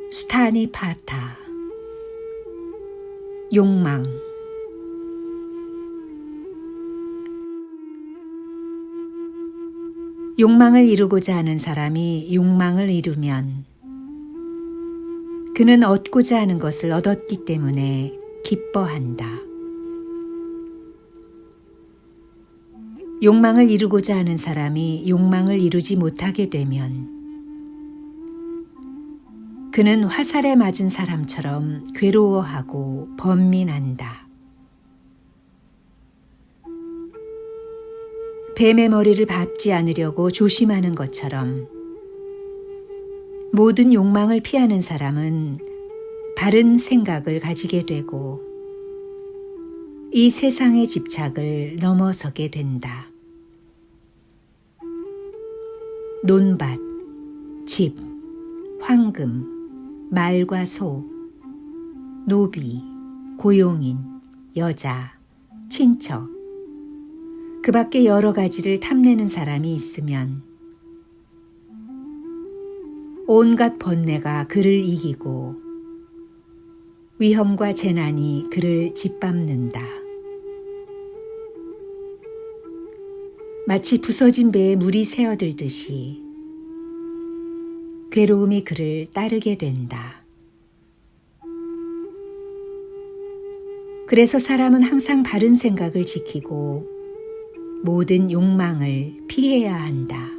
스타니 파타. 욕망. 욕망을 이루고자 하는 사람이 욕망을 이루면 그는 얻고자 하는 것을 얻었기 때문에 기뻐한다. 욕망을 이루고자 하는 사람이 욕망을 이루지 못하게 되면 그는 화살에 맞은 사람처럼 괴로워하고 번민한다. 뱀의 머리를 밟지 않으려고 조심하는 것처럼 모든 욕망을 피하는 사람은 바른 생각을 가지게 되고 이 세상의 집착을 넘어서게 된다. 논밭, 집, 황금, 말과 소, 노비, 고용인, 여자, 친척, 그 밖에 여러 가지를 탐내는 사람이 있으면 온갖 번뇌가 그를 이기고 위험과 재난이 그를 짓밟는다. 마치 부서진 배에 물이 새어들듯이 괴로움이 그를 따르게 된다. 그래서 사람은 항상 바른 생각을 지키고 모든 욕망을 피해야 한다.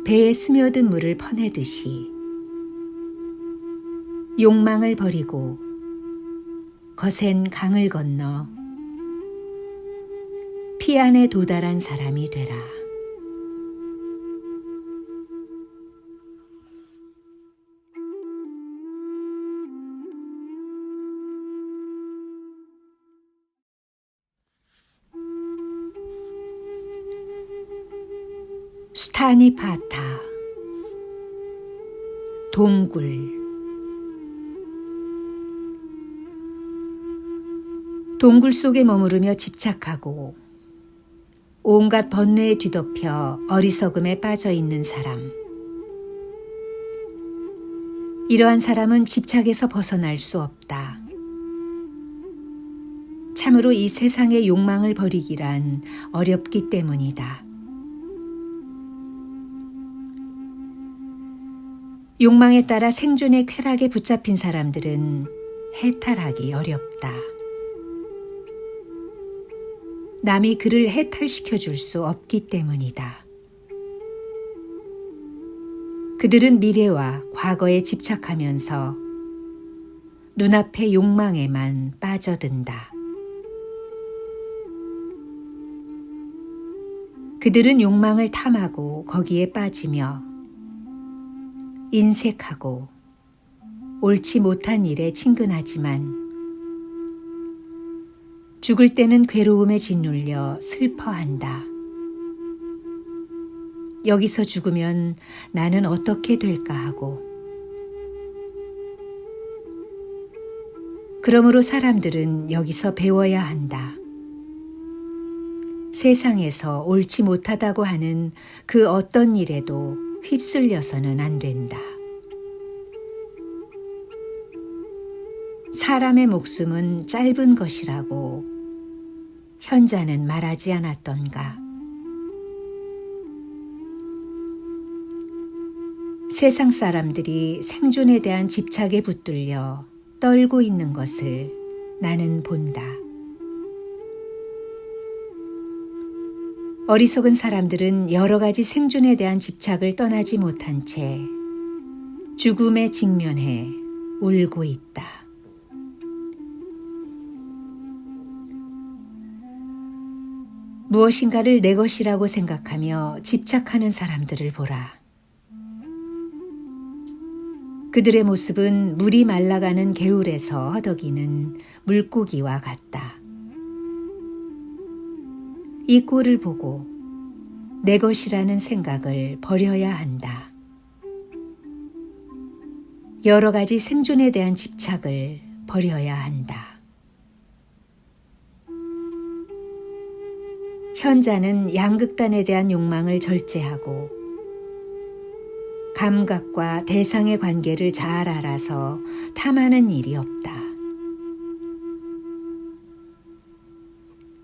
배에 스며든 물을 퍼내듯이 욕망을 버리고 거센 강을 건너 피 안에 도달한 사람이 되라. 스타니 파타. 동굴. 동굴 속에 머무르며 집착하고 온갖 번뇌에 뒤덮여 어리석음에 빠져 있는 사람. 이러한 사람은 집착에서 벗어날 수 없다. 참으로 이 세상의 욕망을 버리기란 어렵기 때문이다. 욕망에 따라 생존의 쾌락에 붙잡힌 사람들은 해탈하기 어렵다. 남이 그를 해탈시켜 줄 수 없기 때문이다. 그들은 미래와 과거에 집착하면서 눈앞의 욕망에만 빠져든다. 그들은 욕망을 탐하고 거기에 빠지며 인색하고 옳지 못한 일에 친근하지만 죽을 때는 괴로움에 짓눌려 슬퍼한다. 여기서 죽으면 나는 어떻게 될까 하고. 그러므로 사람들은 여기서 배워야 한다. 세상에서 옳지 못하다고 하는 그 어떤 일에도 휩쓸려서는 안 된다. 사람의 목숨은 짧은 것이라고 현자는 말하지 않았던가. 세상 사람들이 생존에 대한 집착에 붙들려 떨고 있는 것을 나는 본다. 어리석은 사람들은 여러 가지 생존에 대한 집착을 떠나지 못한 채 죽음에 직면해 울고 있다. 무엇인가를 내 것이라고 생각하며 집착하는 사람들을 보라. 그들의 모습은 물이 말라가는 개울에서 허덕이는 물고기와 같다. 이 꼴을 보고 내 것이라는 생각을 버려야 한다. 여러 가지 생존에 대한 집착을 버려야 한다. 현자는 양극단에 대한 욕망을 절제하고 감각과 대상의 관계를 잘 알아서 탐하는 일이 없다.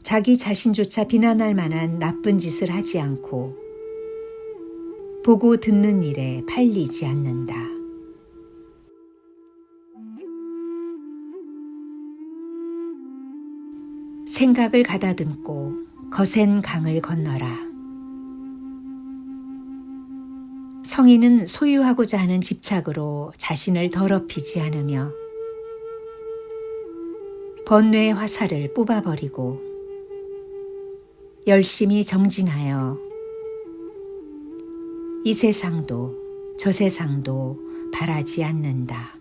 자기 자신조차 비난할 만한 나쁜 짓을 하지 않고 보고 듣는 일에 팔리지 않는다. 생각을 가다듬고 거센 강을 건너라. 성인은 소유하고자 하는 집착으로 자신을 더럽히지 않으며 번뇌의 화살을 뽑아버리고 열심히 정진하여 이 세상도 저 세상도 바라지 않는다.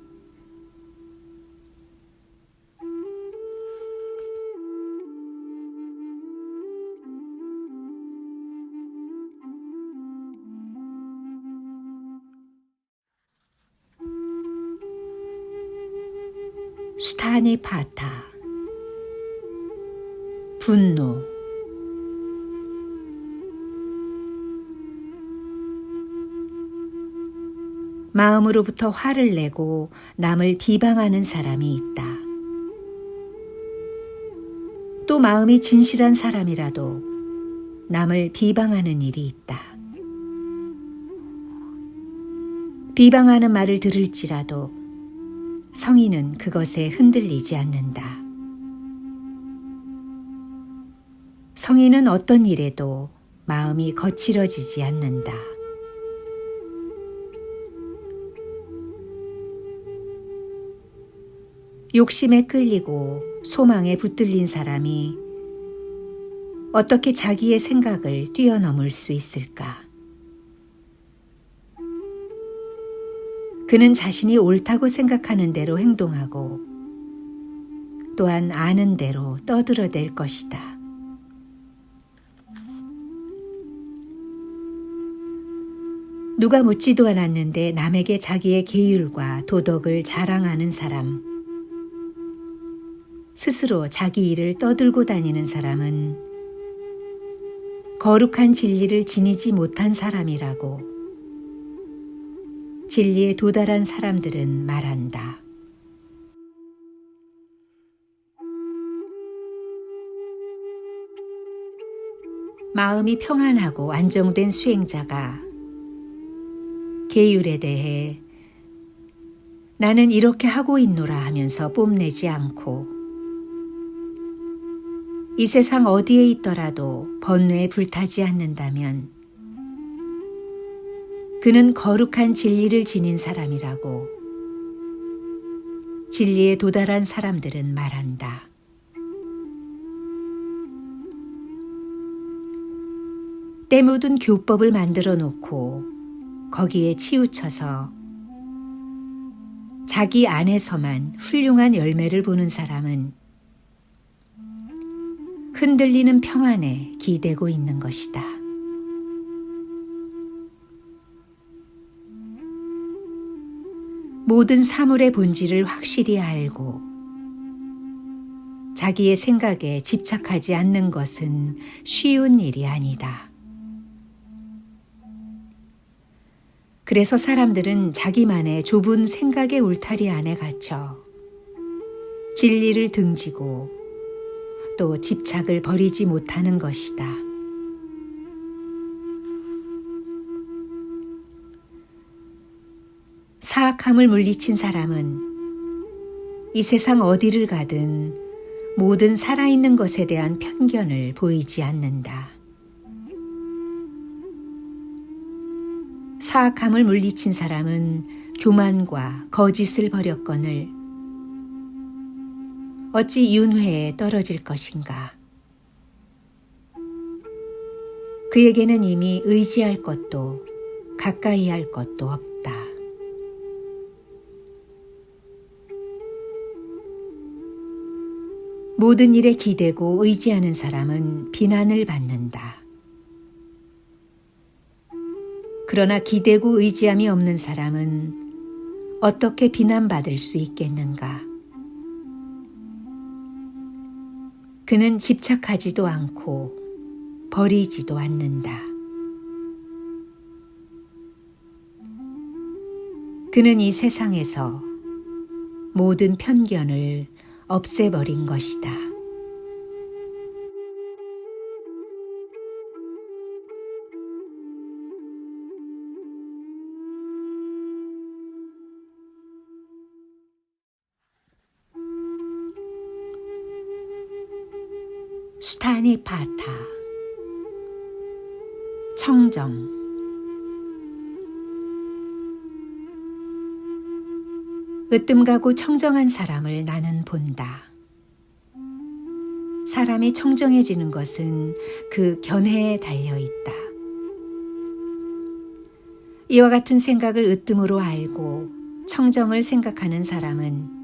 수타니파타. 분노. 마음으로부터 화를 내고 남을 비방하는 사람이 있다. 또 마음이 진실한 사람이라도 남을 비방하는 일이 있다. 비방하는 말을 들을지라도 성인은 그것에 흔들리지 않는다. 성인은 어떤 일에도 마음이 거칠어지지 않는다. 욕심에 끌리고 소망에 붙들린 사람이 어떻게 자기의 생각을 뛰어넘을 수 있을까? 그는 자신이 옳다고 생각하는 대로 행동하고 또한 아는 대로 떠들어댈 것이다. 누가 묻지도 않았는데 남에게 자기의 계율과 도덕을 자랑하는 사람, 스스로 자기 일을 떠들고 다니는 사람은 거룩한 진리를 지니지 못한 사람이라고 진리에 도달한 사람들은 말한다. 마음이 평안하고 안정된 수행자가 계율에 대해 나는 이렇게 하고 있노라 하면서 뽐내지 않고 이 세상 어디에 있더라도 번뇌에 불타지 않는다면 그는 거룩한 진리를 지닌 사람이라고 진리에 도달한 사람들은 말한다. 때 묻은 교법을 만들어 놓고 거기에 치우쳐서 자기 안에서만 훌륭한 열매를 보는 사람은 흔들리는 평안에 기대고 있는 것이다. 모든 사물의 본질을 확실히 알고 자기의 생각에 집착하지 않는 것은 쉬운 일이 아니다. 그래서 사람들은 자기만의 좁은 생각의 울타리 안에 갇혀 진리를 등지고 또 집착을 버리지 못하는 것이다. 사악함을 물리친 사람은 이 세상 어디를 가든 모든 살아있는 것에 대한 편견을 보이지 않는다. 사악함을 물리친 사람은 교만과 거짓을 버렸거늘 어찌 윤회에 떨어질 것인가. 그에게는 이미 의지할 것도 가까이 할 것도 없다. 모든 일에 기대고 의지하는 사람은 비난을 받는다. 그러나 기대고 의지함이 없는 사람은 어떻게 비난받을 수 있겠는가? 그는 집착하지도 않고 버리지도 않는다. 그는 이 세상에서 모든 편견을 없애버린 것이다. 수타니 파타 청정. 으뜸가고 청정한 사람을 나는 본다. 사람이 청정해지는 것은 그 견해에 달려 있다. 이와 같은 생각을 으뜸으로 알고 청정을 생각하는 사람은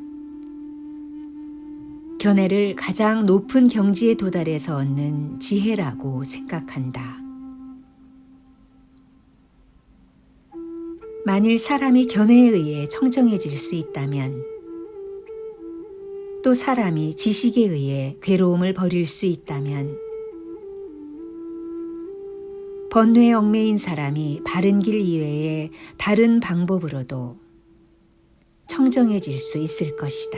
견해를 가장 높은 경지에 도달해서 얻는 지혜라고 생각한다. 만일 사람이 견해에 의해 청정해질 수 있다면 또 사람이 지식에 의해 괴로움을 버릴 수 있다면 번뇌에 얽매인 사람이 바른 길 이외에 다른 방법으로도 청정해질 수 있을 것이다.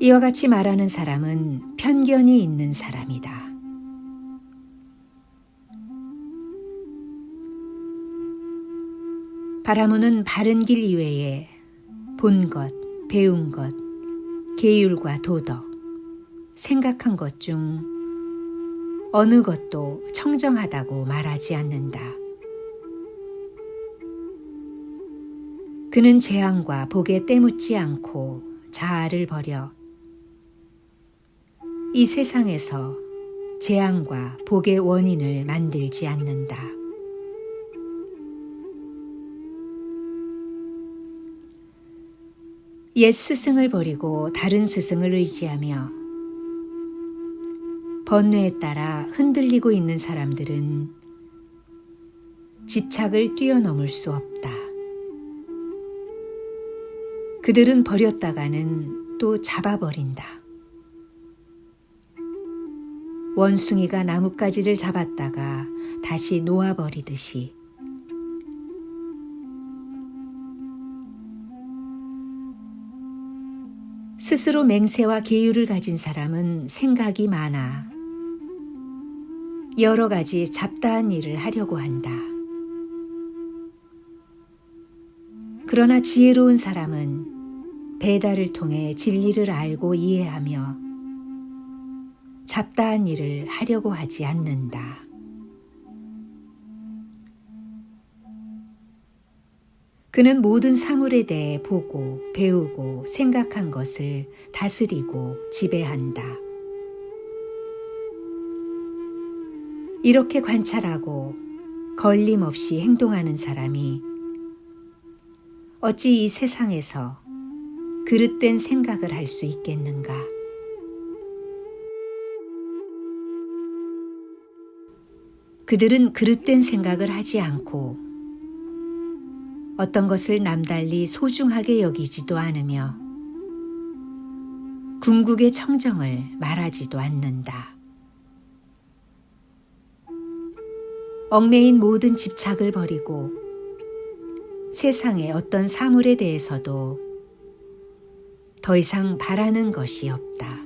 이와 같이 말하는 사람은 편견이 있는 사람이다. 바라무는 바른 길 이외에 본 것, 배운 것, 계율과 도덕, 생각한 것 중 어느 것도 청정하다고 말하지 않는다. 그는 재앙과 복에 때묻지 않고 자아를 버려 이 세상에서 재앙과 복의 원인을 만들지 않는다. 옛 스승을 버리고 다른 스승을 의지하며 번뇌에 따라 흔들리고 있는 사람들은 집착을 뛰어넘을 수 없다. 그들은 버렸다가는 또 잡아버린다. 원숭이가 나뭇가지를 잡았다가 다시 놓아버리듯이 스스로 맹세와 계율을 가진 사람은 생각이 많아 여러 가지 잡다한 일을 하려고 한다. 그러나 지혜로운 사람은 배달을 통해 진리를 알고 이해하며 잡다한 일을 하려고 하지 않는다. 그는 모든 사물에 대해 보고 배우고 생각한 것을 다스리고 지배한다. 이렇게 관찰하고 걸림없이 행동하는 사람이 어찌 이 세상에서 그릇된 생각을 할 수 있겠는가? 그들은 그릇된 생각을 하지 않고 어떤 것을 남달리 소중하게 여기지도 않으며 궁극의 청정을 말하지도 않는다. 얽매인 모든 집착을 버리고 세상의 어떤 사물에 대해서도 더 이상 바라는 것이 없다.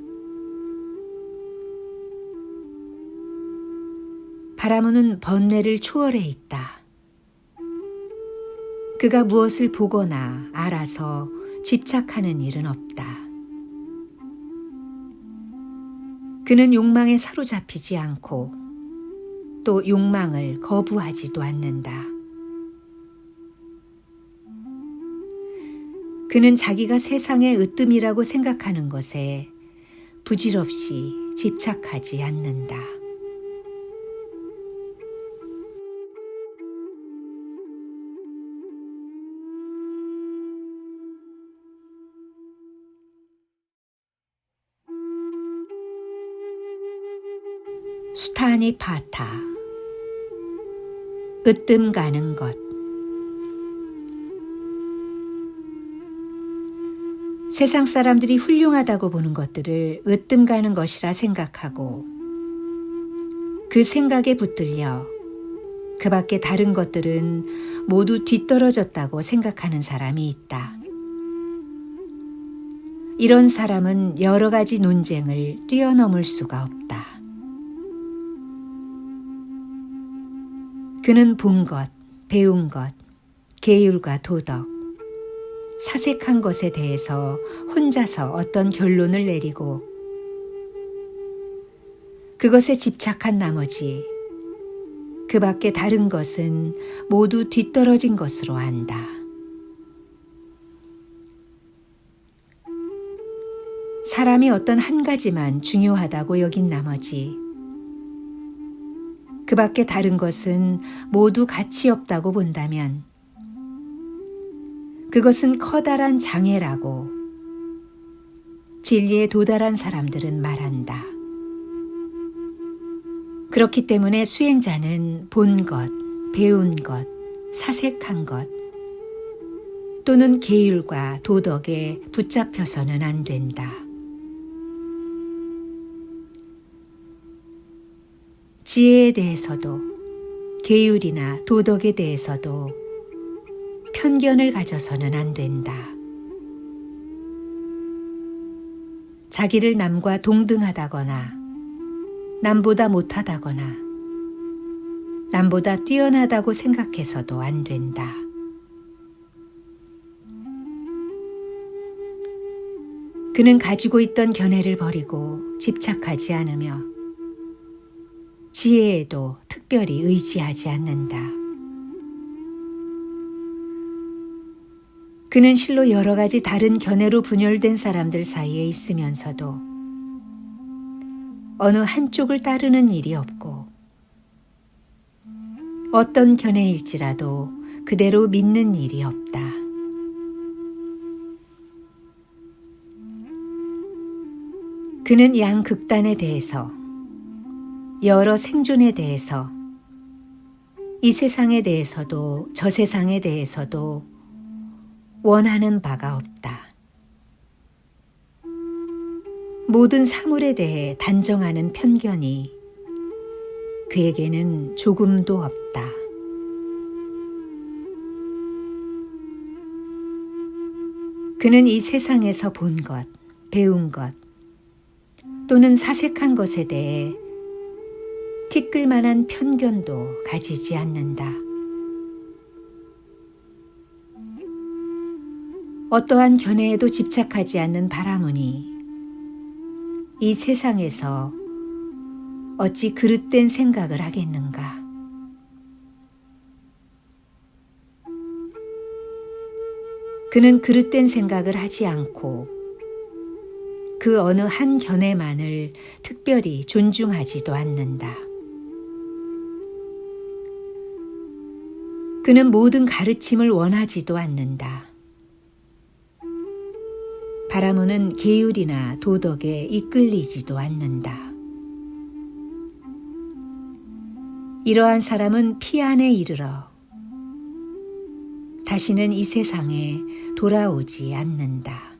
바라무는 번뇌를 초월해 있다. 그가 무엇을 보거나 알아서 집착하는 일은 없다. 그는 욕망에 사로잡히지 않고 또 욕망을 거부하지도 않는다. 그는 자기가 세상의 으뜸이라고 생각하는 것에 부질없이 집착하지 않는다. 수타니 파타 으뜸 가는 것. 세상 사람들이 훌륭하다고 보는 것들을 으뜸 가는 것이라 생각하고 그 생각에 붙들려 그 밖에 다른 것들은 모두 뒤떨어졌다고 생각하는 사람이 있다. 이런 사람은 여러 가지 논쟁을 뛰어넘을 수가 없다. 그는 본 것, 배운 것, 계율과 도덕, 사색한 것에 대해서 혼자서 어떤 결론을 내리고 그것에 집착한 나머지 그 밖에 다른 것은 모두 뒤떨어진 것으로 안다. 사람이 어떤 한 가지만 중요하다고 여긴 나머지 그 밖에 다른 것은 모두 가치 없다고 본다면 그것은 커다란 장애라고 진리에 도달한 사람들은 말한다. 그렇기 때문에 수행자는 본 것, 배운 것, 사색한 것 또는 계율과 도덕에 붙잡혀서는 안 된다. 지혜에 대해서도 계율이나 도덕에 대해서도 편견을 가져서는 안 된다. 자기를 남과 동등하다거나 남보다 못하다거나 남보다 뛰어나다고 생각해서도 안 된다. 그는 가지고 있던 견해를 버리고 집착하지 않으며 지혜에도 특별히 의지하지 않는다. 그는 실로 여러 가지 다른 견해로 분열된 사람들 사이에 있으면서도 어느 한쪽을 따르는 일이 없고 어떤 견해일지라도 그대로 믿는 일이 없다. 그는 양극단에 대해서 여러 생존에 대해서 이 세상에 대해서도 저 세상에 대해서도 원하는 바가 없다. 모든 사물에 대해 단정하는 편견이 그에게는 조금도 없다. 그는 이 세상에서 본 것, 배운 것 또는 사색한 것에 대해 티끌만한 편견도 가지지 않는다. 어떠한 견해에도 집착하지 않는 바라무니 이 세상에서 어찌 그릇된 생각을 하겠는가? 그는 그릇된 생각을 하지 않고 그 어느 한 견해만을 특별히 존중하지도 않는다. 그는 모든 가르침을 원하지도 않는다. 바라무는 계율이나 도덕에 이끌리지도 않는다. 이러한 사람은 피 안에 이르러 다시는 이 세상에 돌아오지 않는다.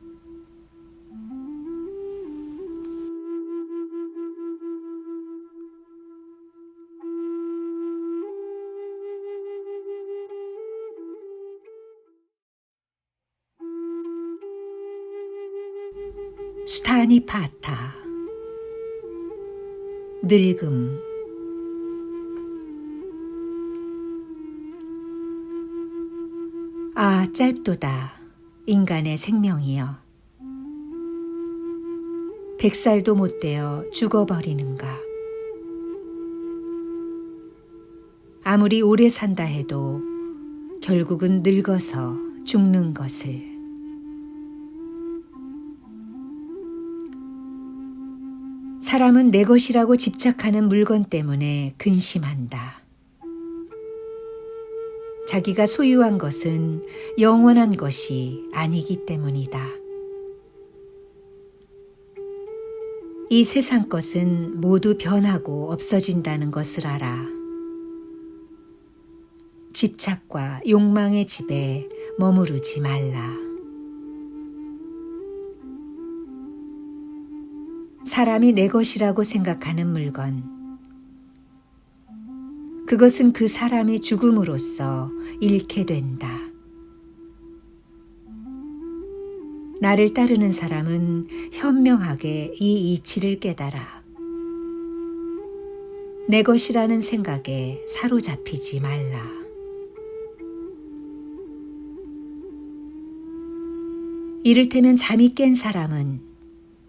수타니파타 늙음. 아, 짧도다 인간의 생명이여. 100살도 못 되어 죽어버리는가. 아무리 오래 산다 해도 결국은 늙어서 죽는 것을. 사람은 내 것이라고 집착하는 물건 때문에 근심한다. 자기가 소유한 것은 영원한 것이 아니기 때문이다. 이 세상 것은 모두 변하고 없어진다는 것을 알아. 집착과 욕망의 집에 머무르지 말라. 사람이 내 것이라고 생각하는 물건, 그것은 그 사람의 죽음으로써 잃게 된다. 나를 따르는 사람은 현명하게 이 이치를 깨달아 내 것이라는 생각에 사로잡히지 말라. 이를테면 잠이 깬 사람은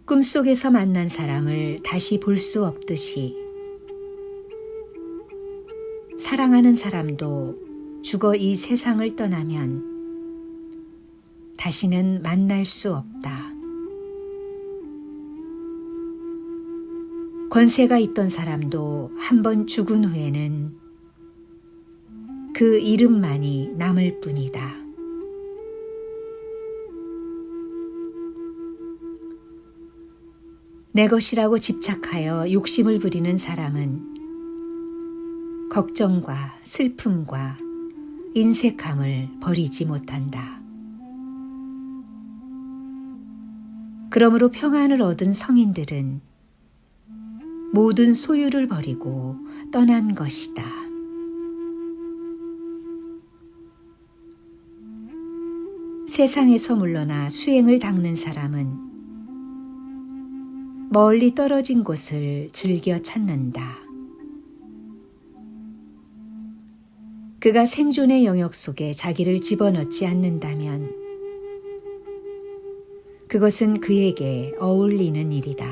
꿈속에서 만난 사람을 다시 볼 수 없듯이 사랑하는 사람도 죽어 이 세상을 떠나면 다시는 만날 수 없다. 권세가 있던 사람도 한번 죽은 후에는 그 이름만이 남을 뿐이다. 내 것이라고 집착하여 욕심을 부리는 사람은 걱정과 슬픔과 인색함을 버리지 못한다. 그러므로 평안을 얻은 성인들은 모든 소유를 버리고 떠난 것이다. 세상에서 물러나 수행을 닦는 사람은 멀리 떨어진 곳을 즐겨 찾는다. 그가 생존의 영역 속에 자기를 집어넣지 않는다면 그것은 그에게 어울리는 일이다.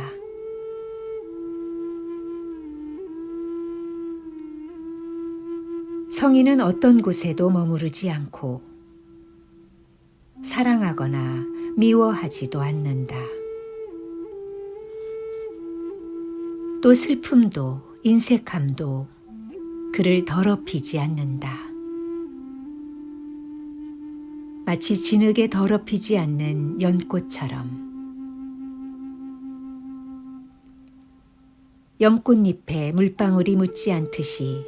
성인은 어떤 곳에도 머무르지 않고 사랑하거나 미워하지도 않는다. 또 슬픔도 인색함도 그를 더럽히지 않는다. 마치 진흙에 더럽히지 않는 연꽃처럼 연꽃잎에 물방울이 묻지 않듯이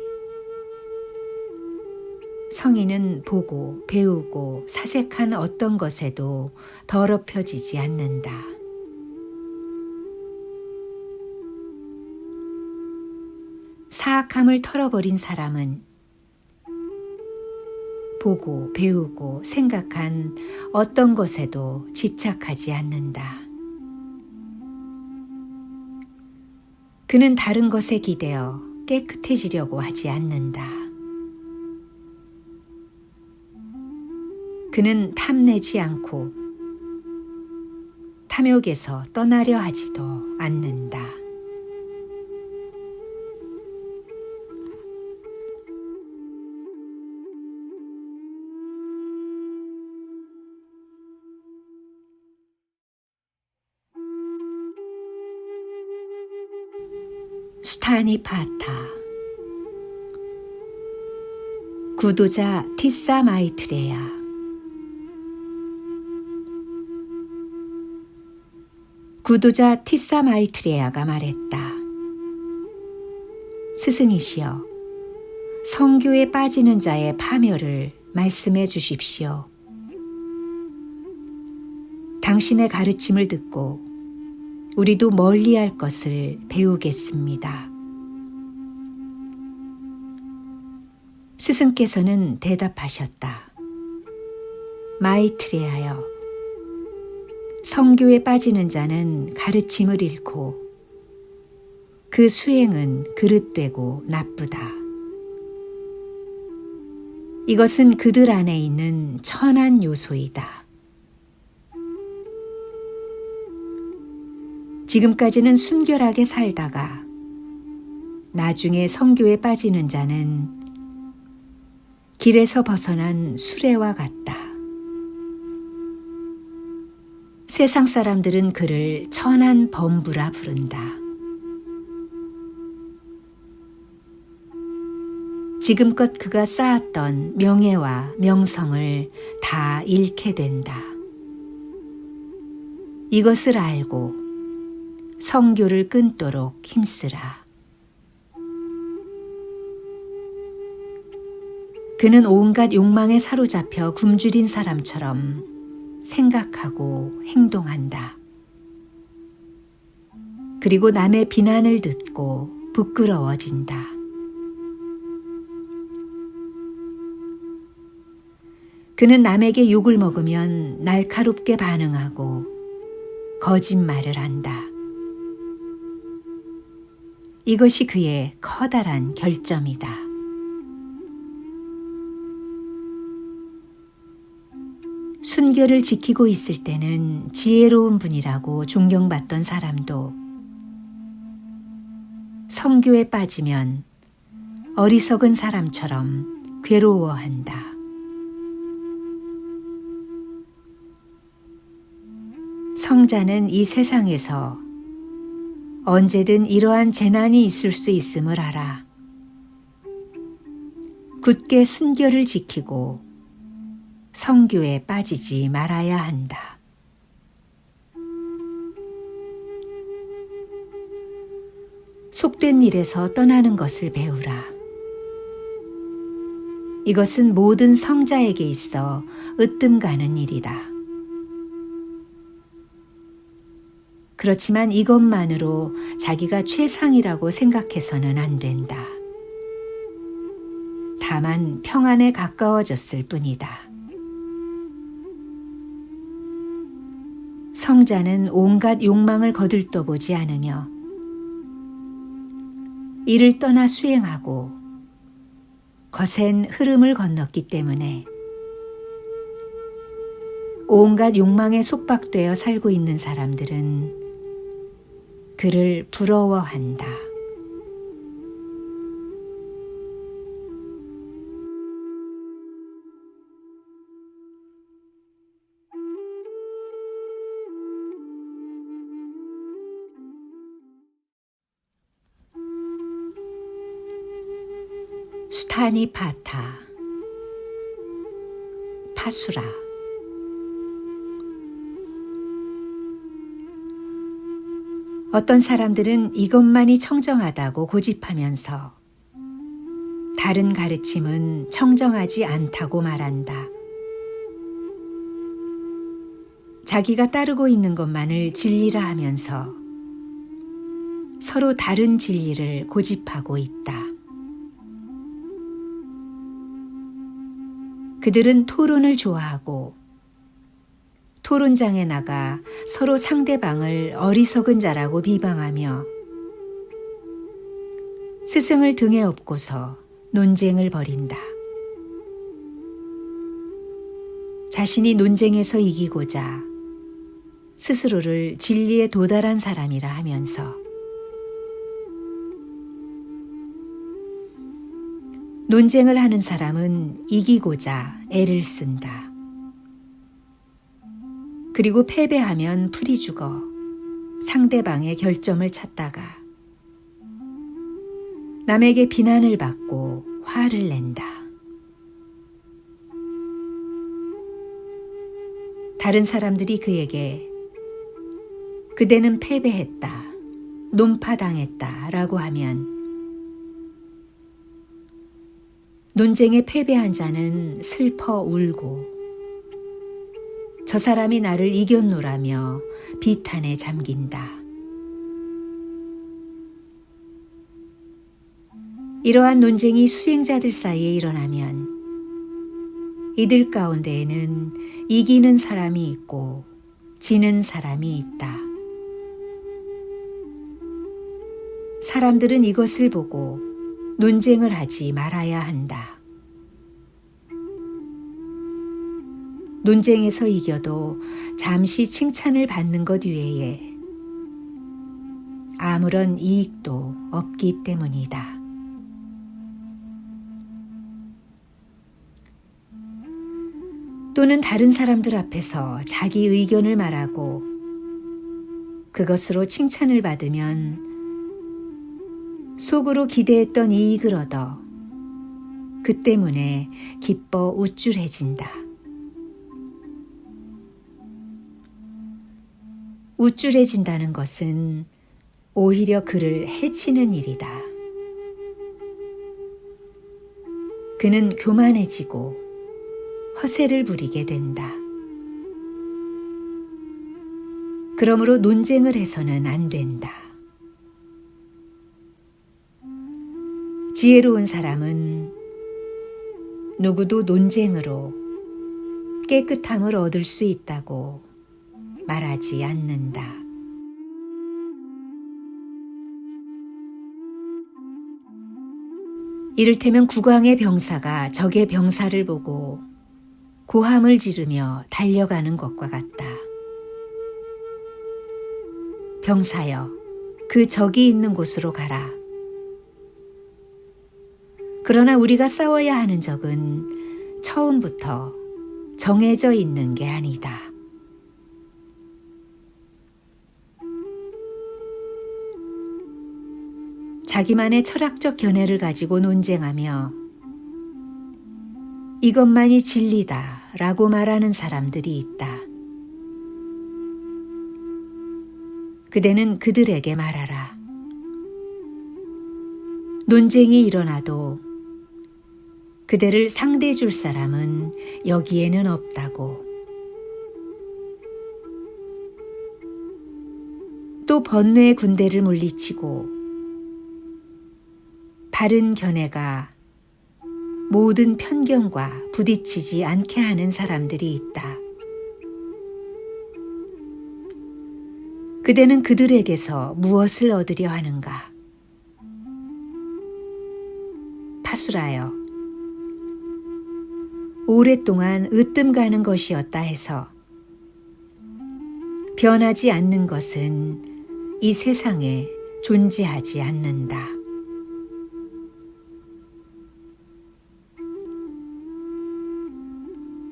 성인은 보고 배우고 사색한 어떤 것에도 더럽혀지지 않는다. 사악함을 털어버린 사람은 보고 배우고 생각한 어떤 것에도 집착하지 않는다. 그는 다른 것에 기대어 깨끗해지려고 하지 않는다. 그는 탐내지 않고 탐욕에서 떠나려 하지도 않는다. 수타니파타 구도자 티사 마이트레야. 구도자 티사 마이트레야가 말했다. 스승이시여, 성교에 빠지는 자의 파멸을 말씀해 주십시오. 당신의 가르침을 듣고 우리도 멀리할 것을 배우겠습니다. 스승께서는 대답하셨다. 마이트레야여, 성교에 빠지는 자는 가르침을 잃고 그 수행은 그릇되고 나쁘다. 이것은 그들 안에 있는 천한 요소이다. 지금까지는 순결하게 살다가 나중에 성교에 빠지는 자는 길에서 벗어난 수레와 같다. 세상 사람들은 그를 천한 범부라 부른다. 지금껏 그가 쌓았던 명예와 명성을 다 잃게 된다. 이것을 알고 성교를 끊도록 힘쓰라. 그는 온갖 욕망에 사로잡혀 굶주린 사람처럼 생각하고 행동한다. 그리고 남의 비난을 듣고 부끄러워진다. 그는 남에게 욕을 먹으면 날카롭게 반응하고 거짓말을 한다. 이것이 그의 커다란 결점이다. 순결을 지키고 있을 때는 지혜로운 분이라고 존경받던 사람도 성교에 빠지면 어리석은 사람처럼 괴로워한다. 성자는 이 세상에서 언제든 이러한 재난이 있을 수 있음을 알아. 굳게 순결을 지키고 성교에 빠지지 말아야 한다. 속된 일에서 떠나는 것을 배우라. 이것은 모든 성자에게 있어 으뜸 가는 일이다. 그렇지만 이것만으로 자기가 최상이라고 생각해서는 안 된다. 다만 평안에 가까워졌을 뿐이다. 성자는 온갖 욕망을 거들떠보지 않으며 이를 떠나 수행하고 거센 흐름을 건넜기 때문에 온갖 욕망에 속박되어 살고 있는 사람들은 그를 부러워한다. 수타니파타 파수라. 어떤 사람들은 이것만이 청정하다고 고집하면서 다른 가르침은 청정하지 않다고 말한다. 자기가 따르고 있는 것만을 진리라 하면서 서로 다른 진리를 고집하고 있다. 그들은 토론을 좋아하고 토론장에 나가 서로 상대방을 어리석은 자라고 비방하며 스승을 등에 업고서 논쟁을 벌인다. 자신이 논쟁에서 이기고자 스스로를 진리에 도달한 사람이라 하면서 논쟁을 하는 사람은 이기고자 애를 쓴다. 그리고 패배하면 풀이 죽어 상대방의 결점을 찾다가 남에게 비난을 받고 화를 낸다. 다른 사람들이 그에게 그대는 패배했다, 논파당했다 라고 하면 논쟁에 패배한 자는 슬퍼 울고 저 사람이 나를 이겼노라며 비탄에 잠긴다. 이러한 논쟁이 수행자들 사이에 일어나면 이들 가운데에는 이기는 사람이 있고 지는 사람이 있다. 사람들은 이것을 보고 논쟁을 하지 말아야 한다. 논쟁에서 이겨도 잠시 칭찬을 받는 것 외에 아무런 이익도 없기 때문이다. 또는 다른 사람들 앞에서 자기 의견을 말하고 그것으로 칭찬을 받으면 속으로 기대했던 이익을 얻어 그 때문에 기뻐 우쭐해진다. 우쭐해진다는 것은 오히려 그를 해치는 일이다. 그는 교만해지고 허세를 부리게 된다. 그러므로 논쟁을 해서는 안 된다. 지혜로운 사람은 누구도 논쟁으로 깨끗함을 얻을 수 있다고 말하지 않는다. 이를테면 국왕의 병사가 적의 병사를 보고 고함을 지르며 달려가는 것과 같다. 병사여, 그 적이 있는 곳으로 가라. 그러나 우리가 싸워야 하는 적은 처음부터 정해져 있는 게 아니다. 자기만의 철학적 견해를 가지고 논쟁하며 이것만이 진리다 라고 말하는 사람들이 있다. 그대는 그들에게 말하라. 논쟁이 일어나도 그대를 상대해 줄 사람은 여기에는 없다고. 또 번뇌의 군대를 물리치고 바른 견해가 모든 편견과 부딪히지 않게 하는 사람들이 있다. 그대는 그들에게서 무엇을 얻으려 하는가? 파수라여, 오랫동안 으뜸 가는 것이었다 해서 변하지 않는 것은 이 세상에 존재하지 않는다.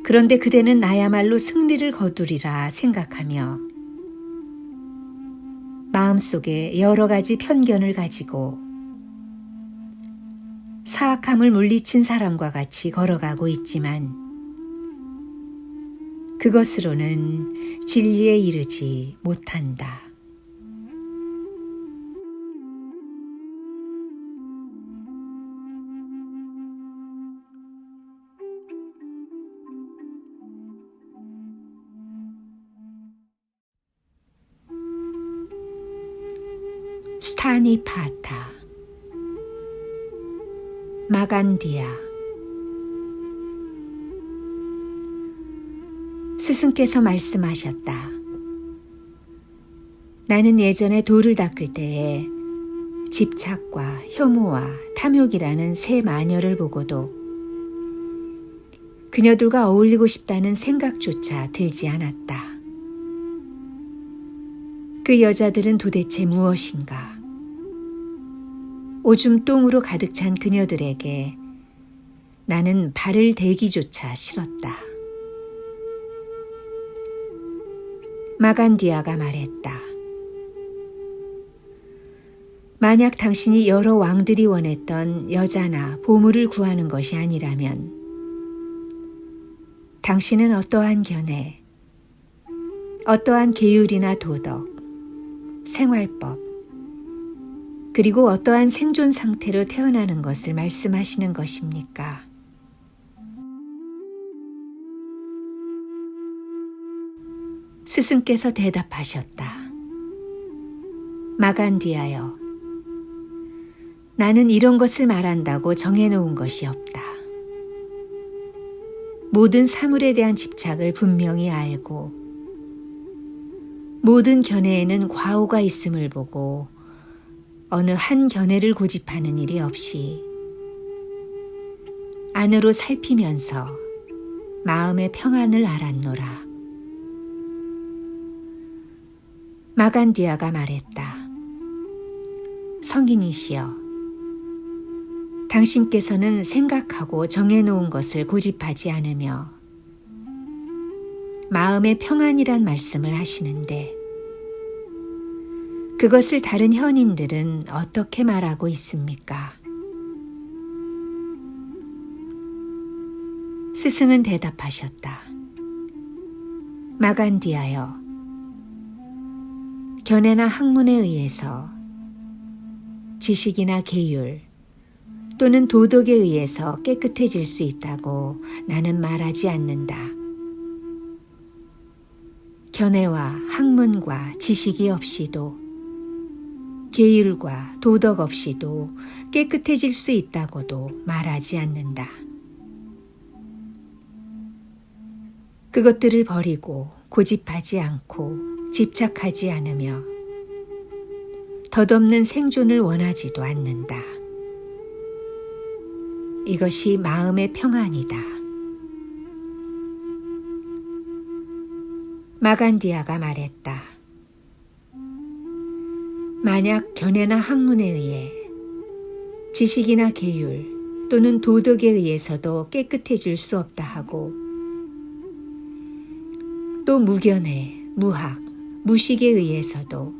그런데 그대는 나야말로 승리를 거두리라 생각하며 마음속에 여러 가지 편견을 가지고 사악함을 물리친 사람과 같이 걸어가고 있지만 그것으로는 진리에 이르지 못한다. 스타니파타 마간디아. 스승께서 말씀하셨다. 나는 예전에 돌을 닦을 때에 집착과 혐오와 탐욕이라는 세 마녀를 보고도 그녀들과 어울리고 싶다는 생각조차 들지 않았다. 그 여자들은 도대체 무엇인가? 오줌 똥으로 가득 찬 그녀들에게 나는 발을 대기조차 싫었다. 마간디아가 말했다. 만약 당신이 여러 왕들이 원했던 여자나 보물을 구하는 것이 아니라면 당신은 어떠한 견해, 어떠한 계율이나 도덕, 생활법, 그리고 어떠한 생존 상태로 태어나는 것을 말씀하시는 것입니까? 스승께서 대답하셨다. 마간디아여, 나는 이런 것을 말한다고 정해놓은 것이 없다. 모든 사물에 대한 집착을 분명히 알고 모든 견해에는 과오가 있음을 보고 어느 한 견해를 고집하는 일이 없이 안으로 살피면서 마음의 평안을 알았노라. 마간디아가 말했다. 성인이시여, 당신께서는 생각하고 정해놓은 것을 고집하지 않으며 마음의 평안이란 말씀을 하시는데 그것을 다른 현인들은 어떻게 말하고 있습니까? 스승은 대답하셨다. 마간디아여, 견해나 학문에 의해서 지식이나 계율 또는 도덕에 의해서 깨끗해질 수 있다고 나는 말하지 않는다. 견해와 학문과 지식이 없이도 계율과 도덕 없이도 깨끗해질 수 있다고도 말하지 않는다. 그것들을 버리고 고집하지 않고 집착하지 않으며 덧없는 생존을 원하지도 않는다. 이것이 마음의 평안이다. 마간디아가 말했다. 만약 견해나 학문에 의해 지식이나 계율 또는 도덕에 의해서도 깨끗해질 수 없다 하고 또 무견해, 무학, 무식에 의해서도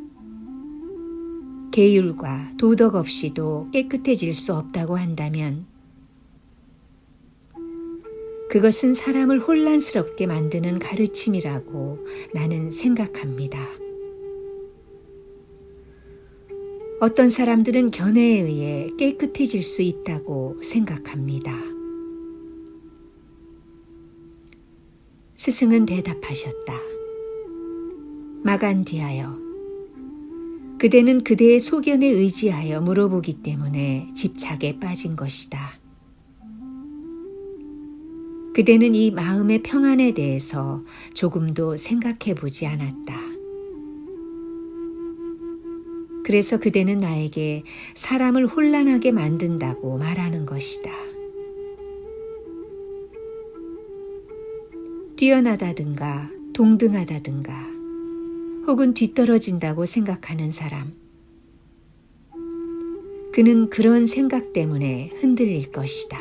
계율과 도덕 없이도 깨끗해질 수 없다고 한다면 그것은 사람을 혼란스럽게 만드는 가르침이라고 나는 생각합니다. 어떤 사람들은 견해에 의해 깨끗해질 수 있다고 생각합니다. 스승은 대답하셨다. 마간디아여, 그대는 그대의 소견에 의지하여 물어보기 때문에 집착에 빠진 것이다. 그대는 이 마음의 평안에 대해서 조금도 생각해 보지 않았다. 그래서 그대는 나에게 사람을 혼란하게 만든다고 말하는 것이다. 뛰어나다든가 동등하다든가 혹은 뒤떨어진다고 생각하는 사람, 그는 그런 생각 때문에 흔들릴 것이다.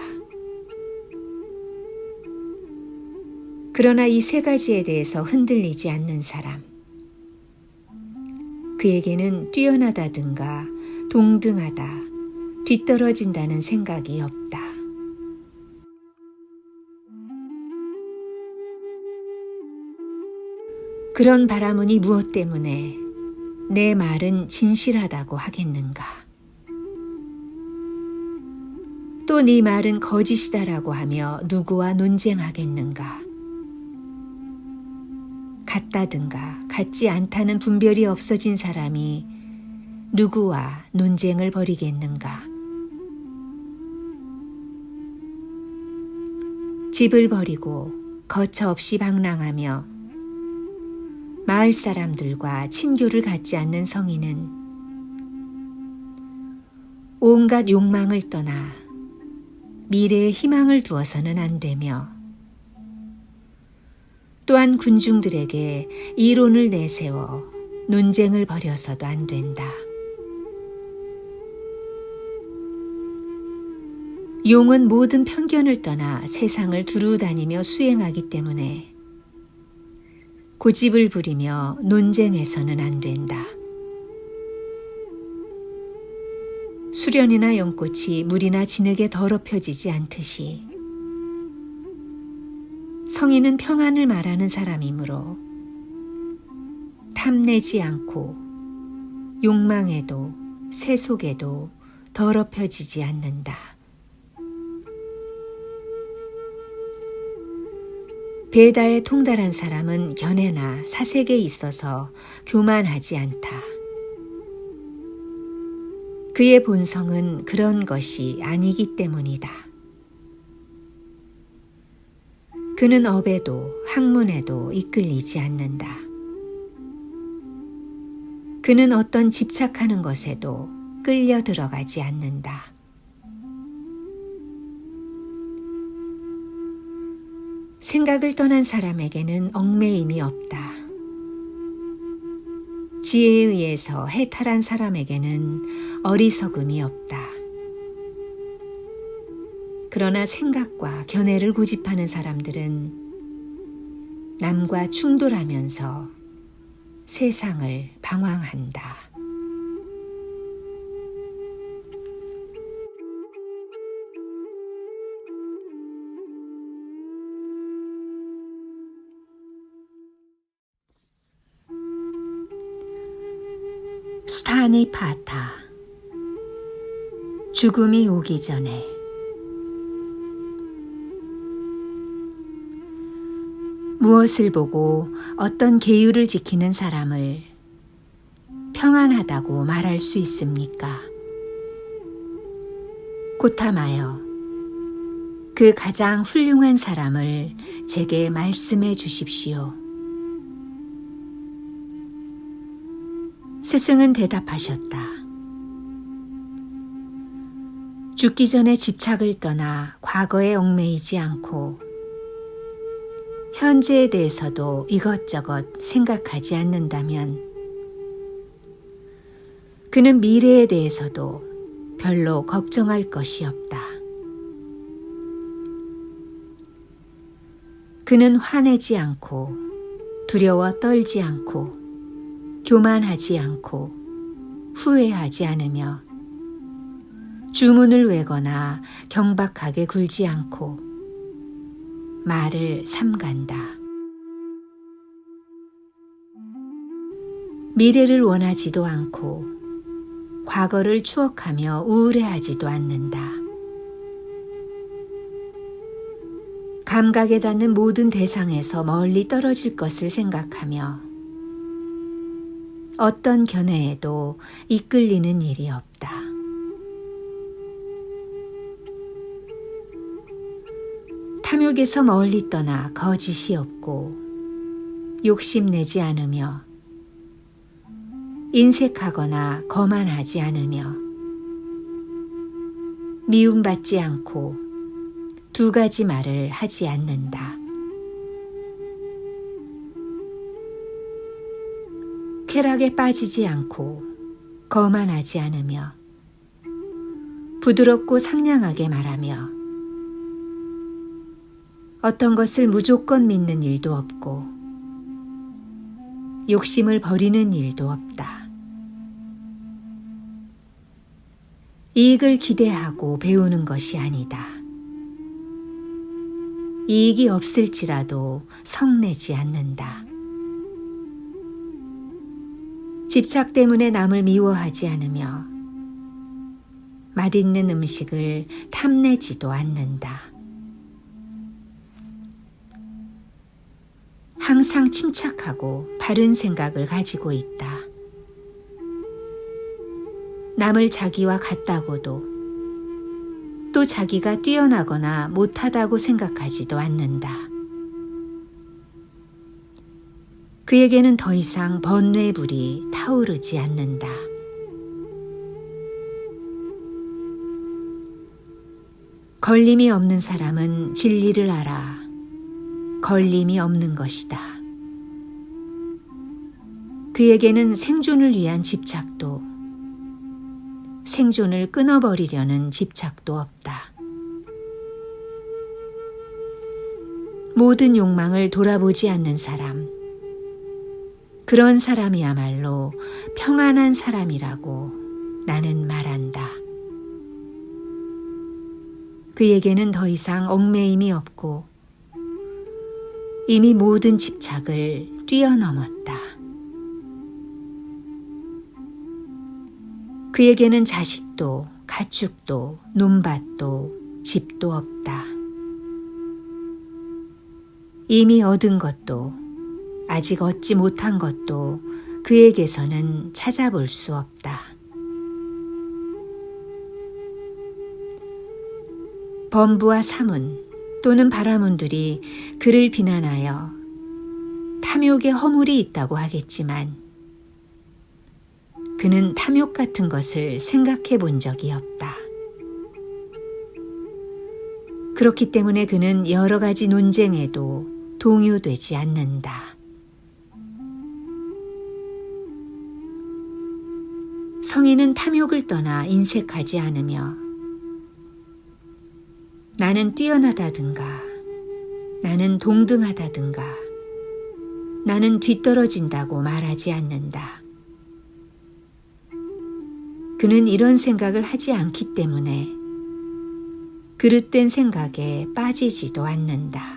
그러나 이 세 가지에 대해서 흔들리지 않는 사람, 그에게는 뛰어나다든가 동등하다, 뒤떨어진다는 생각이 없다. 그런 바라문이 무엇 때문에 내 말은 진실하다고 하겠는가? 또 네 말은 거짓이다라고 하며 누구와 논쟁하겠는가? 같다든가 같지 않다는 분별이 없어진 사람이 누구와 논쟁을 벌이겠는가? 집을 버리고 거처 없이 방랑하며 마을 사람들과 친교를 갖지 않는 성인은 온갖 욕망을 떠나 미래에 희망을 두어서는 안 되며 또한 군중들에게 이론을 내세워 논쟁을 벌여서도 안 된다. 용은 모든 편견을 떠나 세상을 두루다니며 수행하기 때문에 고집을 부리며 논쟁해서는 안 된다. 수련이나 연꽃이 물이나 진흙에 더럽혀지지 않듯이 성인은 평안을 말하는 사람이므로 탐내지 않고 욕망에도 세속에도 더럽혀지지 않는다. 베다에 통달한 사람은 견해나 사색에 있어서 교만하지 않다. 그의 본성은 그런 것이 아니기 때문이다. 그는 업에도 학문에도 이끌리지 않는다. 그는 어떤 집착하는 것에도 끌려 들어가지 않는다. 생각을 떠난 사람에게는 얽매임이 없다. 지혜에 의해서 해탈한 사람에게는 어리석음이 없다. 그러나 생각과 견해를 고집하는 사람들은 남과 충돌하면서 세상을 방황한다. 스타니 파타, 죽음이 오기 전에. 무엇을 보고 어떤 계율을 지키는 사람을 평안하다고 말할 수 있습니까? 고타마여, 그 가장 훌륭한 사람을 제게 말씀해 주십시오. 스승은 대답하셨다. 죽기 전에 집착을 떠나 과거에 얽매이지 않고 현재에 대해서도 이것저것 생각하지 않는다면 그는 미래에 대해서도 별로 걱정할 것이 없다. 그는 화내지 않고 두려워 떨지 않고 교만하지 않고 후회하지 않으며 주문을 외거나 경박하게 굴지 않고 말을 삼간다. 미래를 원하지도 않고 과거를 추억하며 우울해하지도 않는다. 감각에 닿는 모든 대상에서 멀리 떨어질 것을 생각하며 어떤 견해에도 이끌리는 일이 없다. 탐욕에서 멀리 떠나 거짓이 없고 욕심내지 않으며 인색하거나 거만하지 않으며 미움받지 않고 두 가지 말을 하지 않는다. 쾌락에 빠지지 않고 거만하지 않으며 부드럽고 상냥하게 말하며 어떤 것을 무조건 믿는 일도 없고 욕심을 버리는 일도 없다. 이익을 기대하고 배우는 것이 아니다. 이익이 없을지라도 성내지 않는다. 집착 때문에 남을 미워하지 않으며 맛있는 음식을 탐내지도 않는다. 항상 침착하고 바른 생각을 가지고 있다. 남을 자기와 같다고도 또 자기가 뛰어나거나 못하다고 생각하지도 않는다. 그에게는 더 이상 번뇌불이 타오르지 않는다. 걸림이 없는 사람은 진리를 알아 걸림이 없는 것이다. 그에게는 생존을 위한 집착도 생존을 끊어버리려는 집착도 없다. 모든 욕망을 돌아보지 않는 사람, 그런 사람이야말로 평안한 사람이라고 나는 말한다. 그에게는 더 이상 얽매임이 없고 이미 모든 집착을 뛰어넘었다. 그에게는 자식도 가축도 논밭도 집도 없다. 이미 얻은 것도 아직 얻지 못한 것도 그에게서는 찾아볼 수 없다. 범부와 사문 또는 바라문들이 그를 비난하여 탐욕에 허물이 있다고 하겠지만 그는 탐욕 같은 것을 생각해 본 적이 없다. 그렇기 때문에 그는 여러 가지 논쟁에도 동요되지 않는다. 성인은 탐욕을 떠나 인색하지 않으며 나는 뛰어나다든가 나는 동등하다든가 나는 뒤떨어진다고 말하지 않는다. 그는 이런 생각을 하지 않기 때문에 그릇된 생각에 빠지지도 않는다.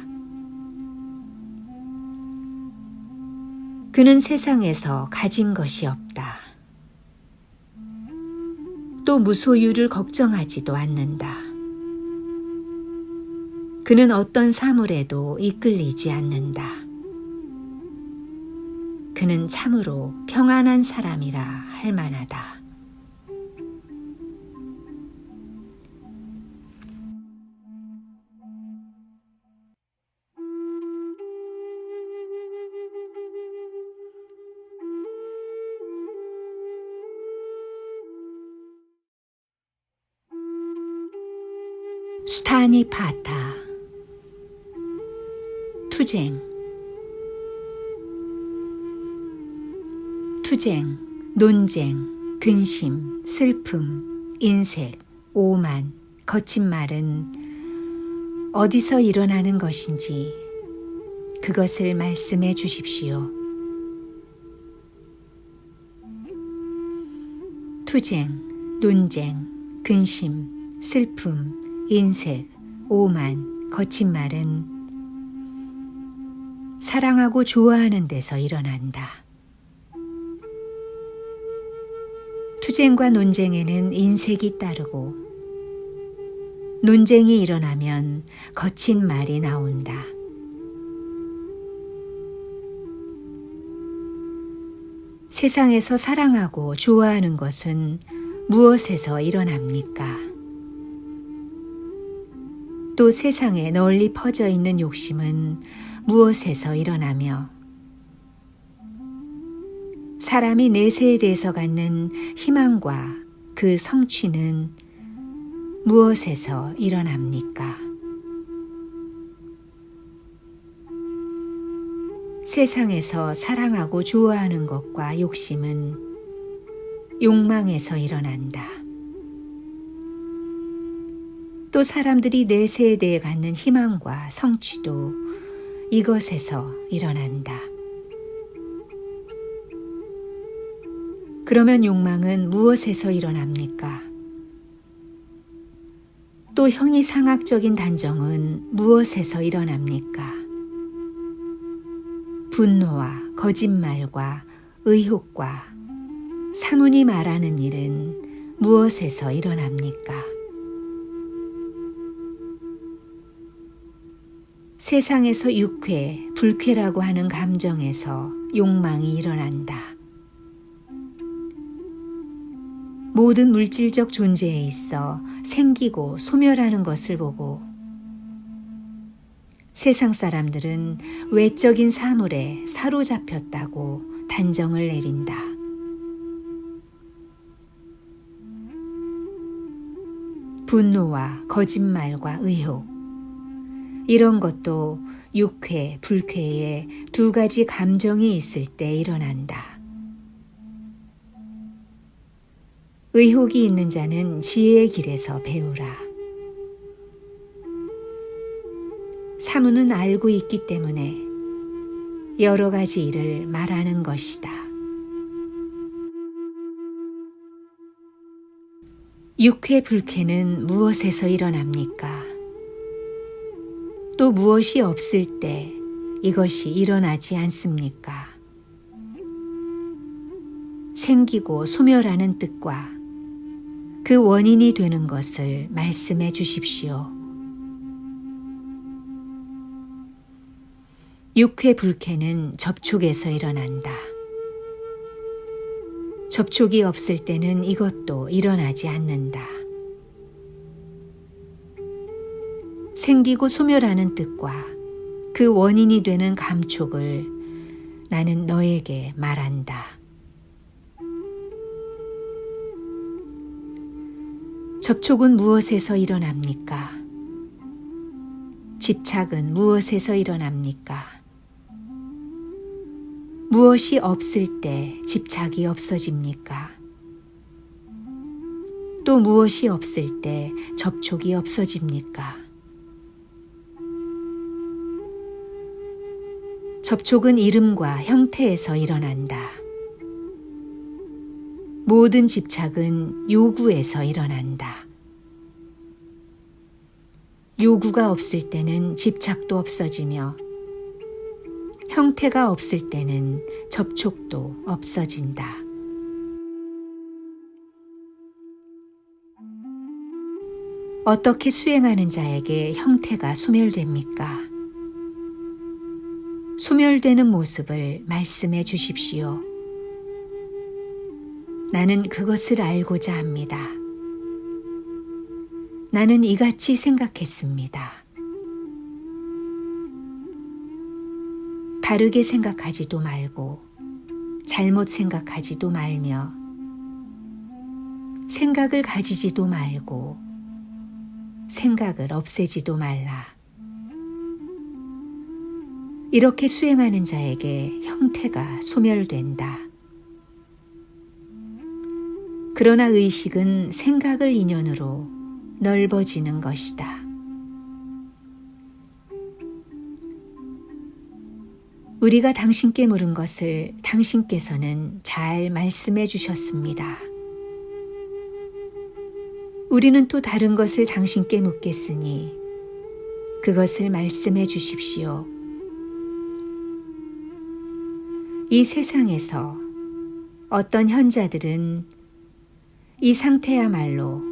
그는 세상에서 가진 것이 없다. 또 무소유를 걱정하지도 않는다. 그는 어떤 사물에도 이끌리지 않는다. 그는 참으로 평안한 사람이라 할 만하다. 수타니 파타. 투쟁. 투쟁, 논쟁, 근심, 슬픔, 인색, 오만, 거친 말은 어디서 일어나는 것인지 그것을 말씀해 주십시오. 투쟁, 논쟁, 근심, 슬픔, 인색, 오만, 거친 말은 사랑하고 좋아하는 데서 일어난다. 투쟁과 논쟁에는 인색이 따르고 논쟁이 일어나면 거친 말이 나온다. 세상에서 사랑하고 좋아하는 것은 무엇에서 일어납니까? 또 세상에 널리 퍼져 있는 욕심은 무엇에서 일어나며 사람이 내세에 대해서 갖는 희망과 그 성취는 무엇에서 일어납니까? 세상에서 사랑하고 좋아하는 것과 욕심은 욕망에서 일어난다. 또 사람들이 내세에 대해 갖는 희망과 성취도 이것에서 일어난다. 그러면 욕망은 무엇에서 일어납니까? 또 형이상학적인 단정은 무엇에서 일어납니까? 분노와 거짓말과 의혹과 사문이 말하는 일은 무엇에서 일어납니까? 세상에서 육회, 불쾌라고 하는 감정에서 욕망이 일어난다. 모든 물질적 존재에 있어 생기고 소멸하는 것을 보고 세상 사람들은 외적인 사물에 사로잡혔다고 단정을 내린다. 분노와 거짓말과 의혹, 이런 것도 육회, 불쾌의 두 가지 감정이 있을 때 일어난다. 의혹이 있는 자는 지혜의 길에서 배우라. 사문은 알고 있기 때문에 여러 가지 일을 말하는 것이다. 육회, 불쾌는 무엇에서 일어납니까? 또 무엇이 없을 때 이것이 일어나지 않습니까? 생기고 소멸하는 뜻과 그 원인이 되는 것을 말씀해 주십시오. 육회, 불쾌는 접촉에서 일어난다. 접촉이 없을 때는 이것도 일어나지 않는다. 생기고 소멸하는 뜻과 그 원인이 되는 감촉을 나는 너에게 말한다. 접촉은 무엇에서 일어납니까? 집착은 무엇에서 일어납니까? 무엇이 없을 때 집착이 없어집니까? 또 무엇이 없을 때 접촉이 없어집니까? 접촉은 이름과 형태에서 일어난다. 모든 집착은 요구에서 일어난다. 요구가 없을 때는 집착도 없어지며 형태가 없을 때는 접촉도 없어진다. 어떻게 수행하는 자에게 형태가 소멸됩니까? 소멸되는 모습을 말씀해 주십시오. 나는 그것을 알고자 합니다. 나는 이같이 생각했습니다. 바르게 생각하지도 말고 잘못 생각하지도 말며 생각을 가지지도 말고 생각을 없애지도 말라. 이렇게 수행하는 자에게 형태가 소멸된다. 그러나 의식은 생각을 인연으로 넓어지는 것이다. 우리가 당신께 물은 것을 당신께서는 잘 말씀해 주셨습니다. 우리는 또 다른 것을 당신께 묻겠으니 그것을 말씀해 주십시오. 이 세상에서 어떤 현자들은 이 상태야말로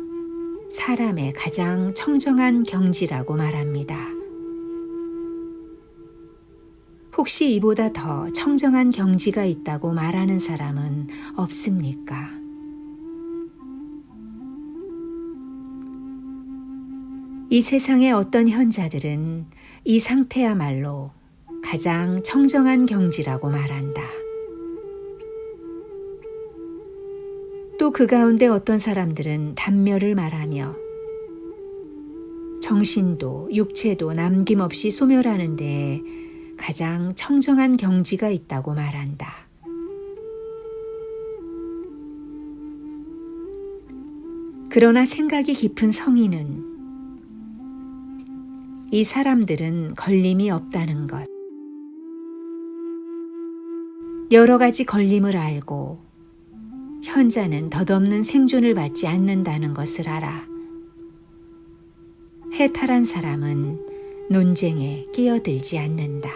사람의 가장 청정한 경지라고 말합니다. 혹시 이보다 더 청정한 경지가 있다고 말하는 사람은 없습니까? 이 세상의 어떤 현자들은 이 상태야말로 가장 청정한 경지라고 말한다. 또 그 가운데 어떤 사람들은 단멸을 말하며 정신도 육체도 남김없이 소멸하는 데에 가장 청정한 경지가 있다고 말한다. 그러나 생각이 깊은 성인은 이 사람들은 걸림이 없다는 것, 여러 가지 걸림을 알고 현자는 덧없는 생존을 받지 않는다는 것을 알아. 해탈한 사람은 논쟁에 끼어들지 않는다.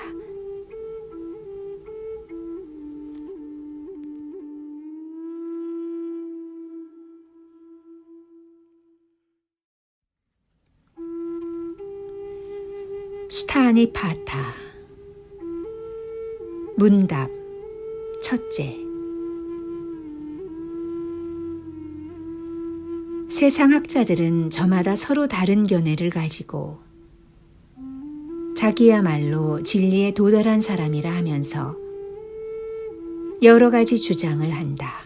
수타니파타 문답 첫째. 세상 학자들은 저마다 서로 다른 견해를 가지고 자기야말로 진리에 도달한 사람이라 하면서 여러 가지 주장을 한다.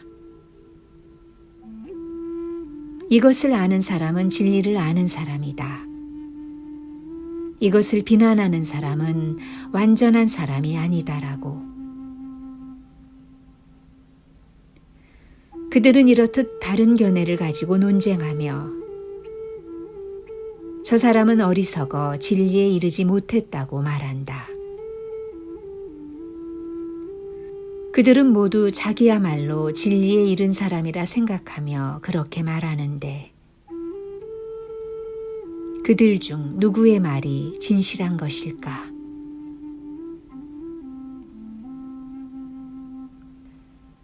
이것을 아는 사람은 진리를 아는 사람이다. 이것을 비난하는 사람은 완전한 사람이 아니다라고. 그들은 이렇듯 다른 견해를 가지고 논쟁하며 저 사람은 어리석어 진리에 이르지 못했다고 말한다. 그들은 모두 자기야말로 진리에 이른 사람이라 생각하며 그렇게 말하는데 그들 중 누구의 말이 진실한 것일까?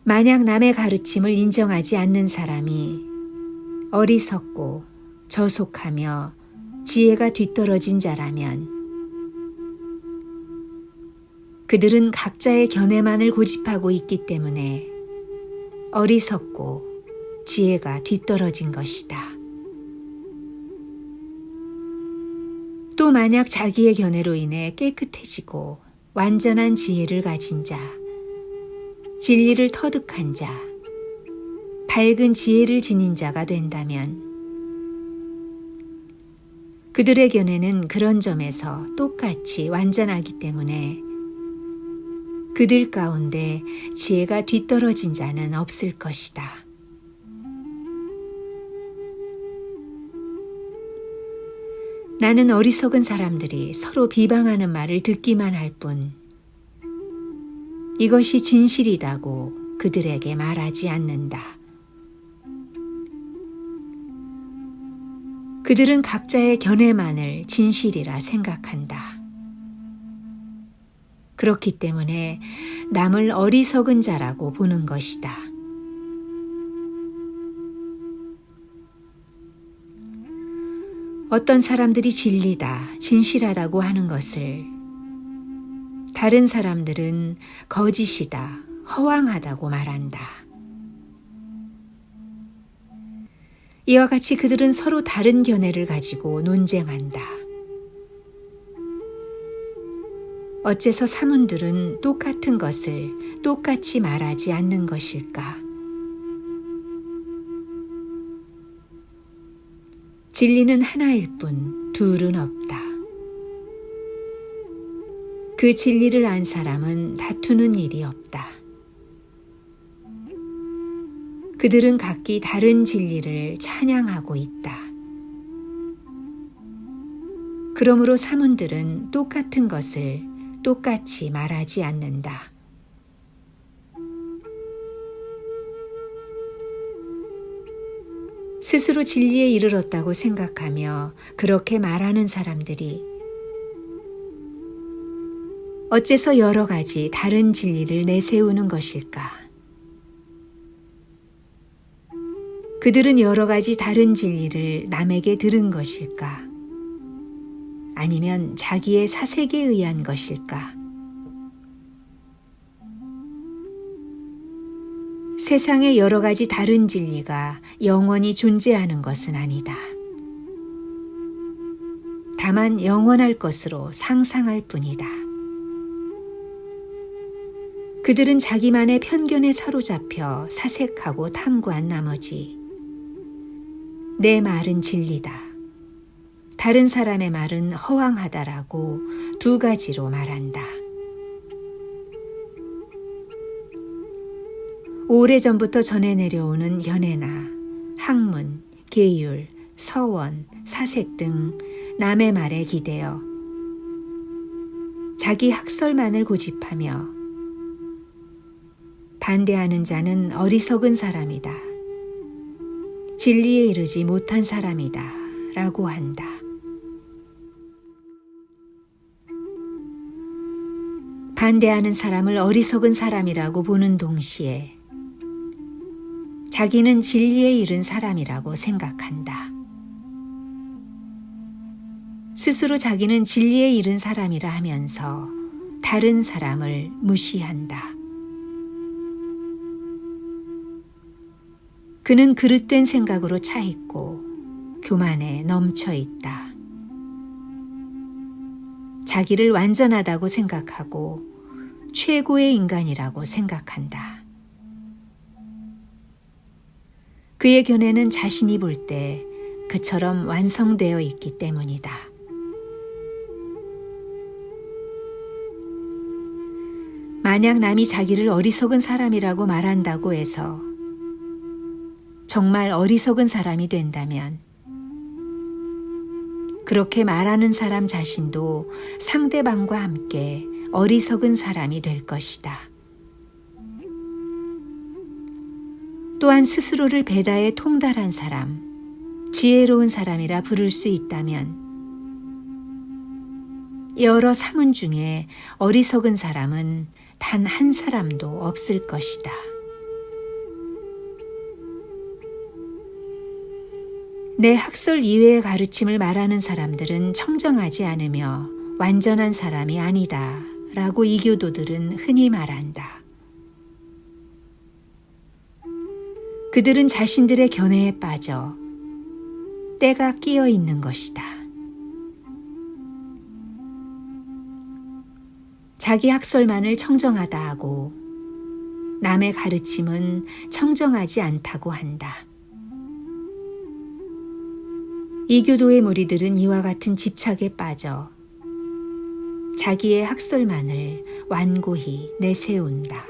만약 남의 가르침을 인정하지 않는 사람이 어리석고 저속하며 지혜가 뒤떨어진 자라면 그들은 각자의 견해만을 고집하고 있기 때문에 어리석고 지혜가 뒤떨어진 것이다. 또 만약 자기의 견해로 인해 깨끗해지고 완전한 지혜를 가진 자, 진리를 터득한 자, 밝은 지혜를 지닌 자가 된다면 그들의 견해는 그런 점에서 똑같이 완전하기 때문에 그들 가운데 지혜가 뒤떨어진 자는 없을 것이다. 나는 어리석은 사람들이 서로 비방하는 말을 듣기만 할 뿐 이것이 진실이라고 그들에게 말하지 않는다. 그들은 각자의 견해만을 진실이라 생각한다. 그렇기 때문에 남을 어리석은 자라고 보는 것이다. 어떤 사람들이 진리다, 진실하다고 하는 것을 다른 사람들은 거짓이다, 허황하다고 말한다. 이와 같이 그들은 서로 다른 견해를 가지고 논쟁한다. 어째서 사문들은 똑같은 것을 똑같이 말하지 않는 것일까? 진리는 하나일 뿐 둘은 없다. 그 진리를 안 사람은 다투는 일이 없다. 그들은 각기 다른 진리를 찬양하고 있다. 그러므로 사문들은 똑같은 것을 똑같이 말하지 않는다. 스스로 진리에 이르렀다고 생각하며 그렇게 말하는 사람들이 어째서 여러 가지 다른 진리를 내세우는 것일까? 그들은 여러 가지 다른 진리를 남에게 들은 것일까? 아니면 자기의 사색에 의한 것일까? 세상에 여러 가지 다른 진리가 영원히 존재하는 것은 아니다. 다만 영원할 것으로 상상할 뿐이다. 그들은 자기만의 편견에 사로잡혀 사색하고 탐구한 나머지 내 말은 진리다. 다른 사람의 말은 허황하다라고 두 가지로 말한다. 오래전부터 전해 내려오는 연애나 학문, 계율, 서원, 사색 등 남의 말에 기대어 자기 학설만을 고집하며 반대하는 자는 어리석은 사람이다. 진리에 이르지 못한 사람이다. 라고 한다. 반대하는 사람을 어리석은 사람이라고 보는 동시에 자기는 진리에 이른 사람이라고 생각한다. 스스로 자기는 진리에 이른 사람이라 하면서 다른 사람을 무시한다. 그는 그릇된 생각으로 차 있고 교만에 넘쳐 있다. 자기를 완전하다고 생각하고 최고의 인간이라고 생각한다. 그의 견해는 자신이 볼 때 그처럼 완성되어 있기 때문이다. 만약 남이 자기를 어리석은 사람이라고 말한다고 해서 정말 어리석은 사람이 된다면 그렇게 말하는 사람 자신도 상대방과 함께 어리석은 사람이 될 것이다. 또한 스스로를 배다에 통달한 사람, 지혜로운 사람이라 부를 수 있다면 여러 사문 중에 어리석은 사람은 단 한 사람도 없을 것이다. 내 학설 이외의 가르침을 말하는 사람들은 청정하지 않으며 완전한 사람이 아니다 라고 이교도들은 흔히 말한다. 그들은 자신들의 견해에 빠져 때가 끼어 있는 것이다. 자기 학설만을 청정하다 하고 남의 가르침은 청정하지 않다고 한다. 이교도의 무리들은 이와 같은 집착에 빠져 자기의 학설만을 완고히 내세운다.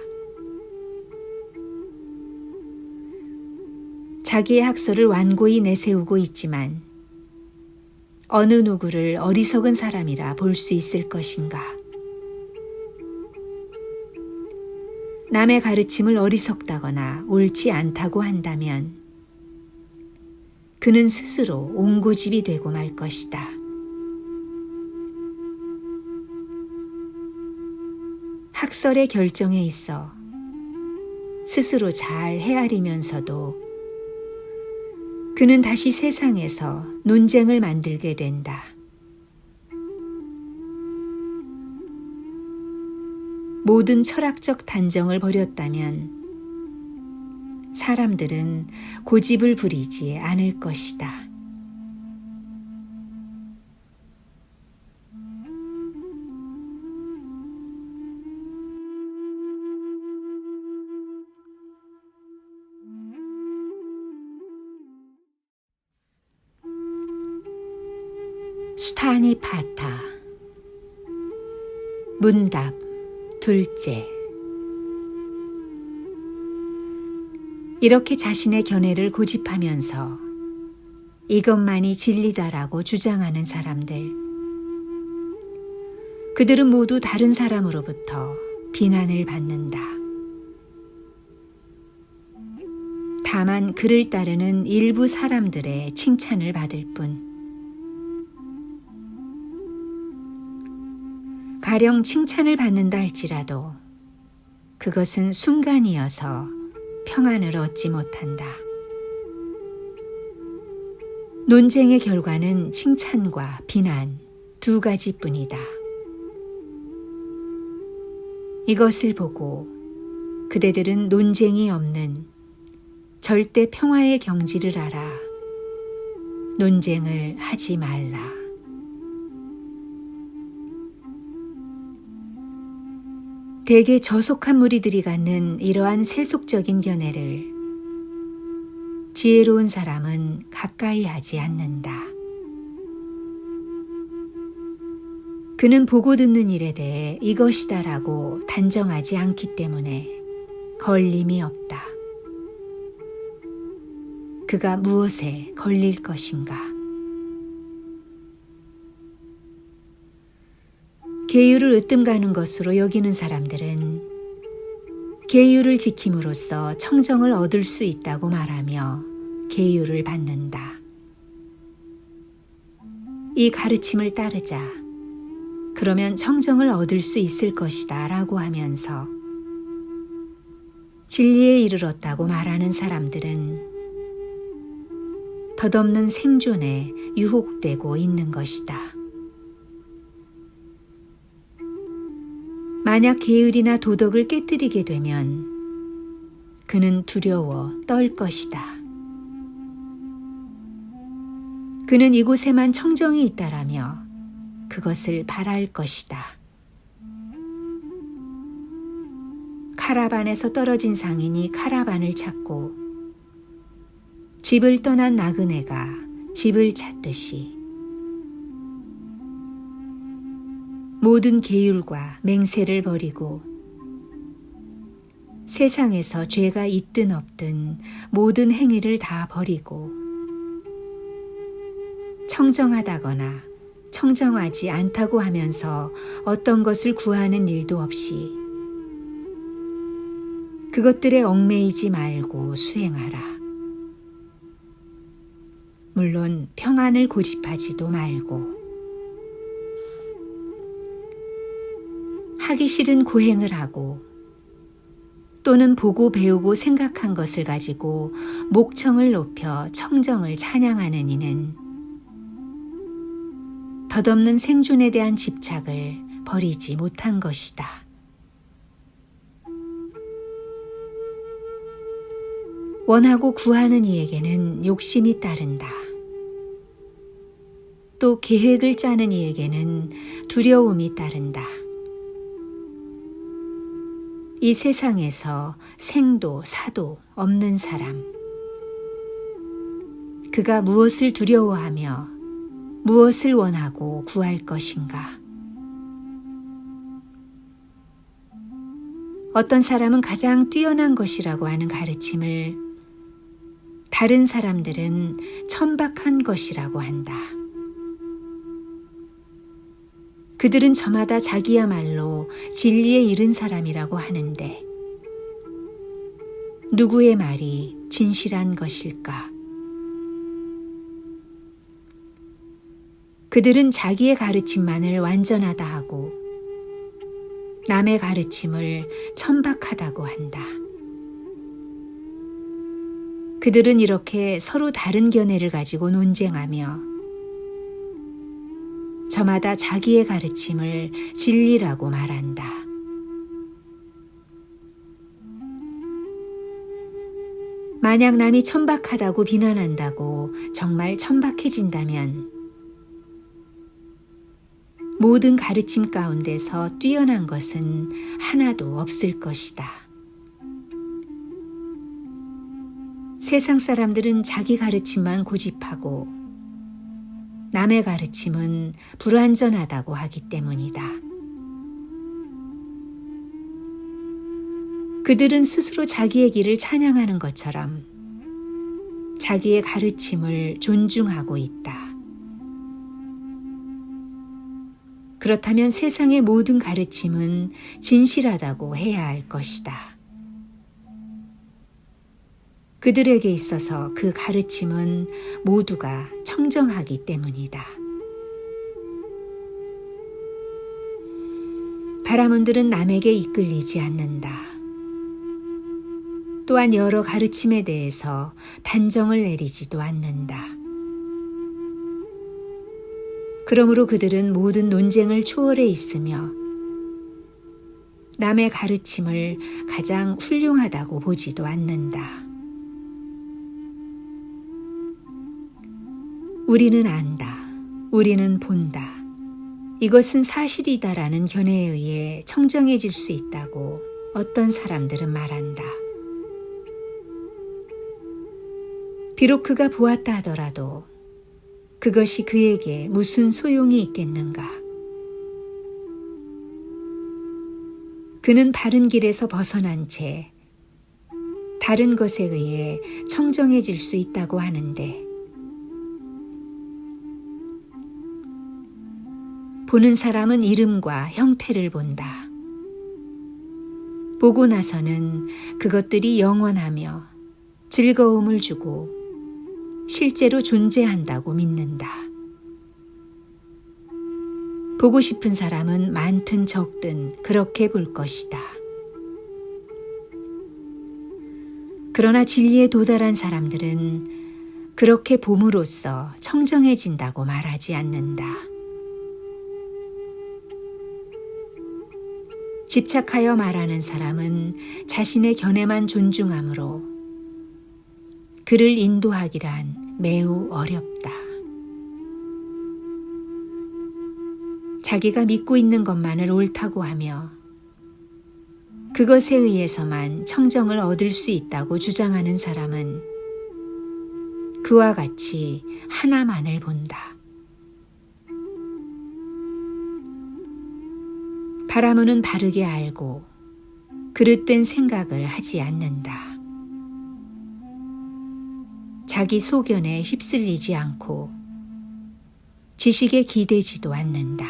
자기의 학설을 완고히 내세우고 있지만 어느 누구를 어리석은 사람이라 볼 수 있을 것인가? 남의 가르침을 어리석다거나 옳지 않다고 한다면 그는 스스로 옹고집이 되고 말 것이다. 학설의 결정에 있어 스스로 잘 헤아리면서도 그는 다시 세상에서 논쟁을 만들게 된다. 모든 철학적 단정을 버렸다면 사람들은 고집을 부리지 않을 것이다. 수타니 파타. 문답 둘째. 이렇게 자신의 견해를 고집하면서 이것만이 진리다라고 주장하는 사람들. 그들은 모두 다른 사람으로부터 비난을 받는다. 다만 그를 따르는 일부 사람들의 칭찬을 받을 뿐. 가령 칭찬을 받는다 할지라도 그것은 순간이어서 평안을 얻지 못한다. 논쟁의 결과는 칭찬과 비난 두 가지뿐이다. 이것을 보고 그대들은 논쟁이 없는 절대 평화의 경지를 알아 논쟁을 하지 말라. 대개 저속한 무리들이 갖는 이러한 세속적인 견해를 지혜로운 사람은 가까이 하지 않는다. 그는 보고 듣는 일에 대해 이것이다라고 단정하지 않기 때문에 걸림이 없다. 그가 무엇에 걸릴 것인가? 계율을 으뜸가는 것으로 여기는 사람들은 계율을 지킴으로써 청정을 얻을 수 있다고 말하며 계율을 받는다. 이 가르침을 따르자. 그러면 청정을 얻을 수 있을 것이다 라고 하면서 진리에 이르렀다고 말하는 사람들은 덧없는 생존에 유혹되고 있는 것이다. 만약 계율이나 도덕을 깨뜨리게 되면 그는 두려워 떨 것이다. 그는 이곳에만 청정이 있다라며 그것을 바랄 것이다. 카라반에서 떨어진 상인이 카라반을 찾고 집을 떠난 나그네가 집을 찾듯이 모든 계율과 맹세를 버리고 세상에서 죄가 있든 없든 모든 행위를 다 버리고 청정하다거나 청정하지 않다고 하면서 어떤 것을 구하는 일도 없이 그것들에 얽매이지 말고 수행하라. 물론 평안을 고집하지도 말고 하기 싫은 고행을 하고 또는 보고 배우고 생각한 것을 가지고 목청을 높여 청정을 찬양하는 이는 덧없는 생존에 대한 집착을 버리지 못한 것이다. 원하고 구하는 이에게는 욕심이 따른다. 또 계획을 짜는 이에게는 두려움이 따른다. 이 세상에서 생도 사도 없는 사람. 그가 무엇을 두려워하며 무엇을 원하고 구할 것인가? 어떤 사람은 가장 뛰어난 것이라고 하는 가르침을 다른 사람들은 천박한 것이라고 한다. 그들은 저마다 자기야말로 진리에 이른 사람이라고 하는데 누구의 말이 진실한 것일까? 그들은 자기의 가르침만을 완전하다 하고 남의 가르침을 천박하다고 한다. 그들은 이렇게 서로 다른 견해를 가지고 논쟁하며 저마다 자기의 가르침을 진리라고 말한다. 만약 남이 천박하다고 비난한다고 정말 천박해진다면 모든 가르침 가운데서 뛰어난 것은 하나도 없을 것이다. 세상 사람들은 자기 가르침만 고집하고 남의 가르침은 불완전하다고 하기 때문이다. 그들은 스스로 자기의 길을 찬양하는 것처럼 자기의 가르침을 존중하고 있다. 그렇다면 세상의 모든 가르침은 진실하다고 해야 할 것이다. 그들에게 있어서 그 가르침은 모두가 청정하기 때문이다. 바라몬들은 남에게 이끌리지 않는다. 또한 여러 가르침에 대해서 단정을 내리지도 않는다. 그러므로 그들은 모든 논쟁을 초월해 있으며 남의 가르침을 가장 훌륭하다고 보지도 않는다. 우리는 안다. 우리는 본다. 이것은 사실이다라는 견해에 의해 청정해질 수 있다고 어떤 사람들은 말한다. 비록 그가 보았다 하더라도 그것이 그에게 무슨 소용이 있겠는가? 그는 바른 길에서 벗어난 채 다른 것에 의해 청정해질 수 있다고 하는데 보는 사람은 이름과 형태를 본다. 보고 나서는 그것들이 영원하며 즐거움을 주고 실제로 존재한다고 믿는다. 보고 싶은 사람은 많든 적든 그렇게 볼 것이다. 그러나 진리에 도달한 사람들은 그렇게 봄으로써 청정해진다고 말하지 않는다. 집착하여 말하는 사람은 자신의 견해만 존중하므로 그를 인도하기란 매우 어렵다. 자기가 믿고 있는 것만을 옳다고 하며 그것에 의해서만 청정을 얻을 수 있다고 주장하는 사람은 그와 같이 하나만을 본다. 바라몬은 바르게 알고 그릇된 생각을 하지 않는다. 자기 소견에 휩쓸리지 않고 지식에 기대지도 않는다.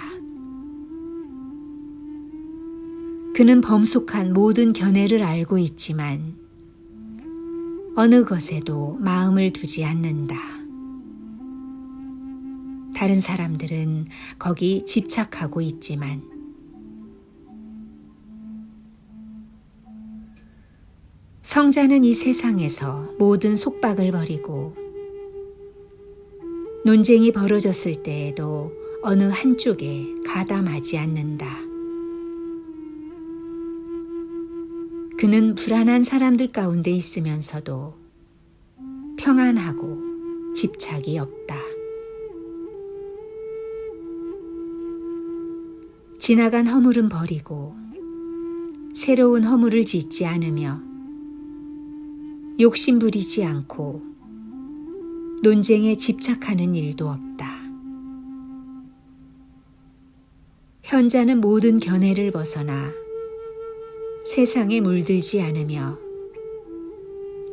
그는 범속한 모든 견해를 알고 있지만 어느 것에도 마음을 두지 않는다. 다른 사람들은 거기 집착하고 있지만 성자는 이 세상에서 모든 속박을 버리고 논쟁이 벌어졌을 때에도 어느 한쪽에 가담하지 않는다. 그는 불안한 사람들 가운데 있으면서도 평안하고 집착이 없다. 지나간 허물은 버리고 새로운 허물을 짓지 않으며 욕심 부리지 않고 논쟁에 집착하는 일도 없다. 현자는 모든 견해를 벗어나 세상에 물들지 않으며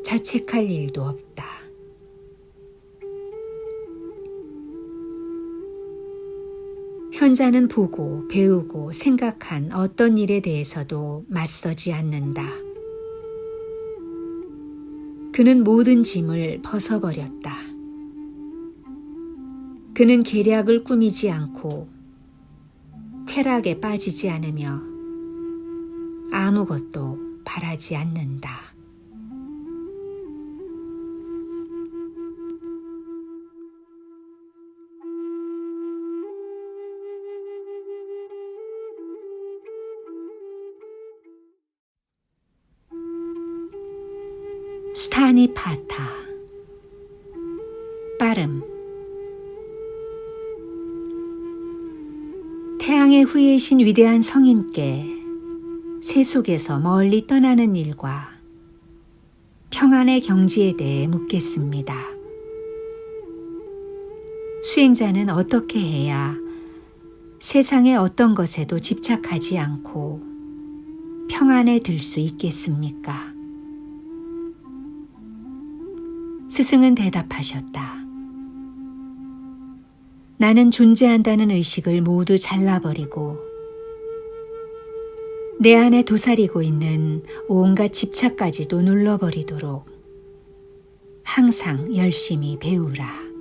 자책할 일도 없다. 현자는 보고 배우고 생각한 어떤 일에 대해서도 맞서지 않는다. 그는 모든 짐을 벗어버렸다. 그는 계략을 꾸미지 않고 쾌락에 빠지지 않으며 아무것도 바라지 않는다. 수타니파타 빠름 태양의 후예이신 위대한 성인께 세속에서 멀리 떠나는 일과 평안의 경지에 대해 묻겠습니다. 수행자는 어떻게 해야 세상의 어떤 것에도 집착하지 않고 평안에 들 수 있겠습니까? 스승은 대답하셨다. 나는 존재한다는 의식을 모두 잘라버리고 내 안에 도사리고 있는 온갖 집착까지도 눌러버리도록 항상 열심히 배우라.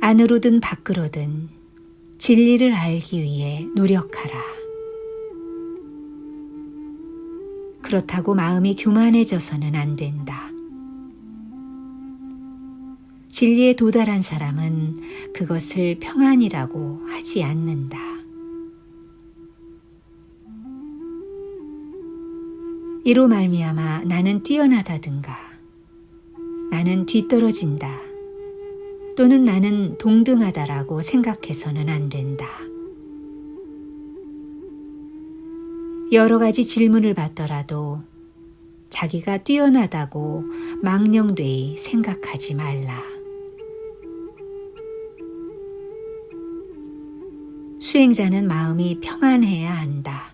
안으로든 밖으로든 진리를 알기 위해 노력하라. 그렇다고 마음이 교만해져서는 안 된다. 진리에 도달한 사람은 그것을 평안이라고 하지 않는다. 이로 말미암아 나는 뛰어나다든가 나는 뒤떨어진다 또는 나는 동등하다라고 생각해서는 안 된다. 여러 가지 질문을 받더라도 자기가 뛰어나다고 망령되이 생각하지 말라. 수행자는 마음이 평안해야 한다.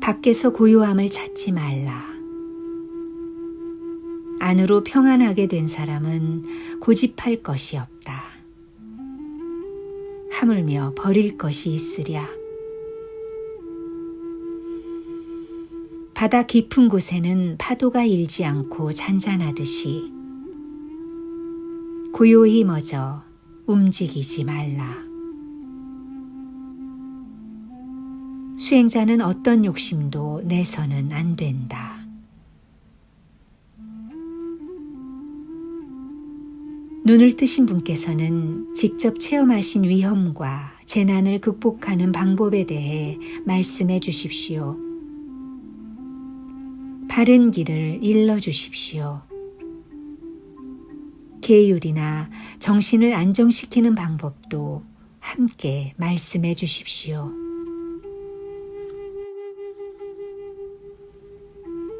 밖에서 고요함을 찾지 말라. 안으로 평안하게 된 사람은 고집할 것이 없다. 하물며 버릴 것이 있으랴. 바다 깊은 곳에는 파도가 일지 않고 잔잔하듯이 고요히 멎어 움직이지 말라. 수행자는 어떤 욕심도 내서는 안 된다. 눈을 뜨신 분께서는 직접 체험하신 위험과 재난을 극복하는 방법에 대해 말씀해 주십시오. 바른 길을 일러주십시오. 계율이나 정신을 안정시키는 방법도 함께 말씀해 주십시오.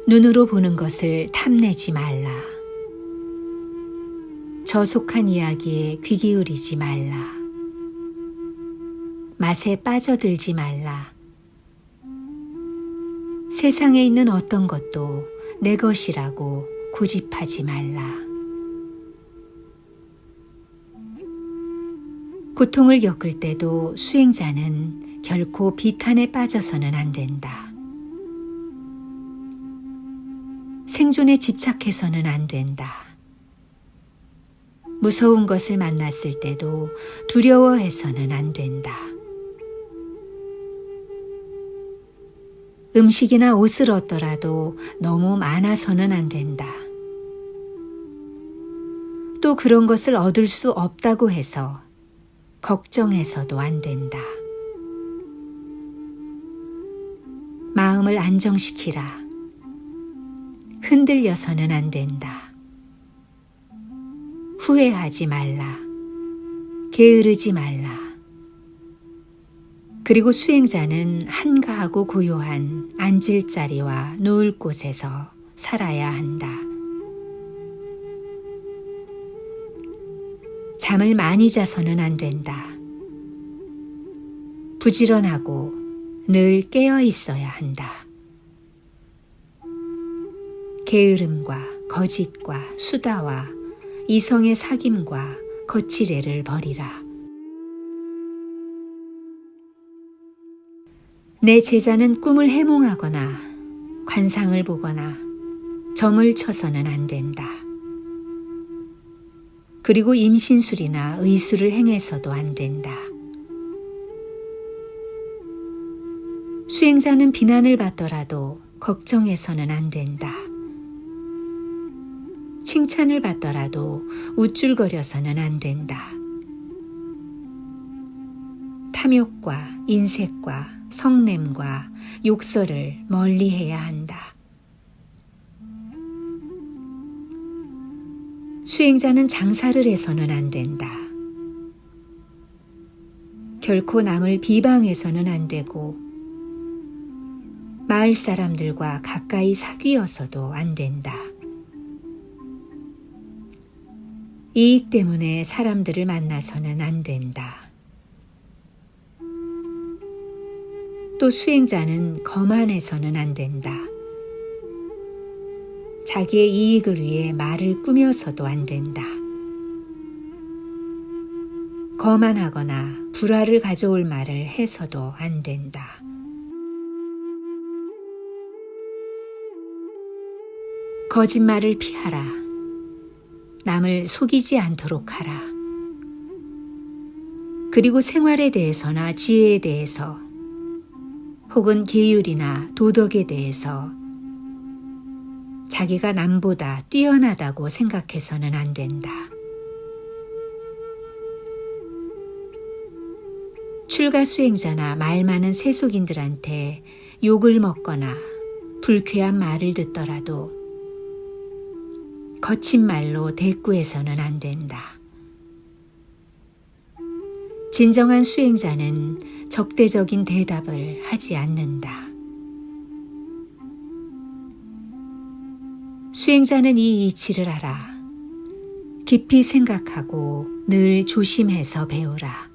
눈으로 보는 것을 탐내지 말라. 저속한 이야기에 귀 기울이지 말라. 맛에 빠져들지 말라. 세상에 있는 어떤 것도 내 것이라고 고집하지 말라. 고통을 겪을 때도 수행자는 결코 비탄에 빠져서는 안 된다. 생존에 집착해서는 안 된다. 무서운 것을 만났을 때도 두려워해서는 안 된다. 음식이나 옷을 얻더라도 너무 많아서는 안 된다. 또 그런 것을 얻을 수 없다고 해서 걱정해서도 안 된다. 마음을 안정시키라. 흔들려서는 안 된다. 후회하지 말라. 게으르지 말라. 그리고 수행자는 한가하고 고요한 앉을 자리와 누울 곳에서 살아야 한다. 잠을 많이 자서는 안 된다. 부지런하고 늘 깨어 있어야 한다. 게으름과 거짓과 수다와 이성의 사귐과 거칠애를 버리라. 내 제자는 꿈을 해몽하거나 관상을 보거나 점을 쳐서는 안 된다. 그리고 임신술이나 의술을 행해서도 안 된다. 수행자는 비난을 받더라도 걱정해서는 안 된다. 칭찬을 받더라도 우쭐거려서는 안 된다. 탐욕과 인색과 성냄과 욕설을 멀리해야 한다. 수행자는 장사를 해서는 안 된다. 결코 남을 비방해서는 안 되고 마을 사람들과 가까이 사귀어서도 안 된다. 이익 때문에 사람들을 만나서는 안 된다. 또 수행자는 거만해서는 안 된다. 자기의 이익을 위해 말을 꾸며서도 안 된다. 거만하거나 불화를 가져올 말을 해서도 안 된다. 거짓말을 피하라. 남을 속이지 않도록 하라. 그리고 생활에 대해서나 지혜에 대해서 혹은 계율이나 도덕에 대해서 자기가 남보다 뛰어나다고 생각해서는 안 된다. 출가 수행자나 말 많은 세속인들한테 욕을 먹거나 불쾌한 말을 듣더라도 거친 말로 대꾸해서는 안 된다. 진정한 수행자는 적대적인 대답을 하지 않는다. 수행자는 이 이치를 알아. 깊이 생각하고 늘 조심해서 배우라.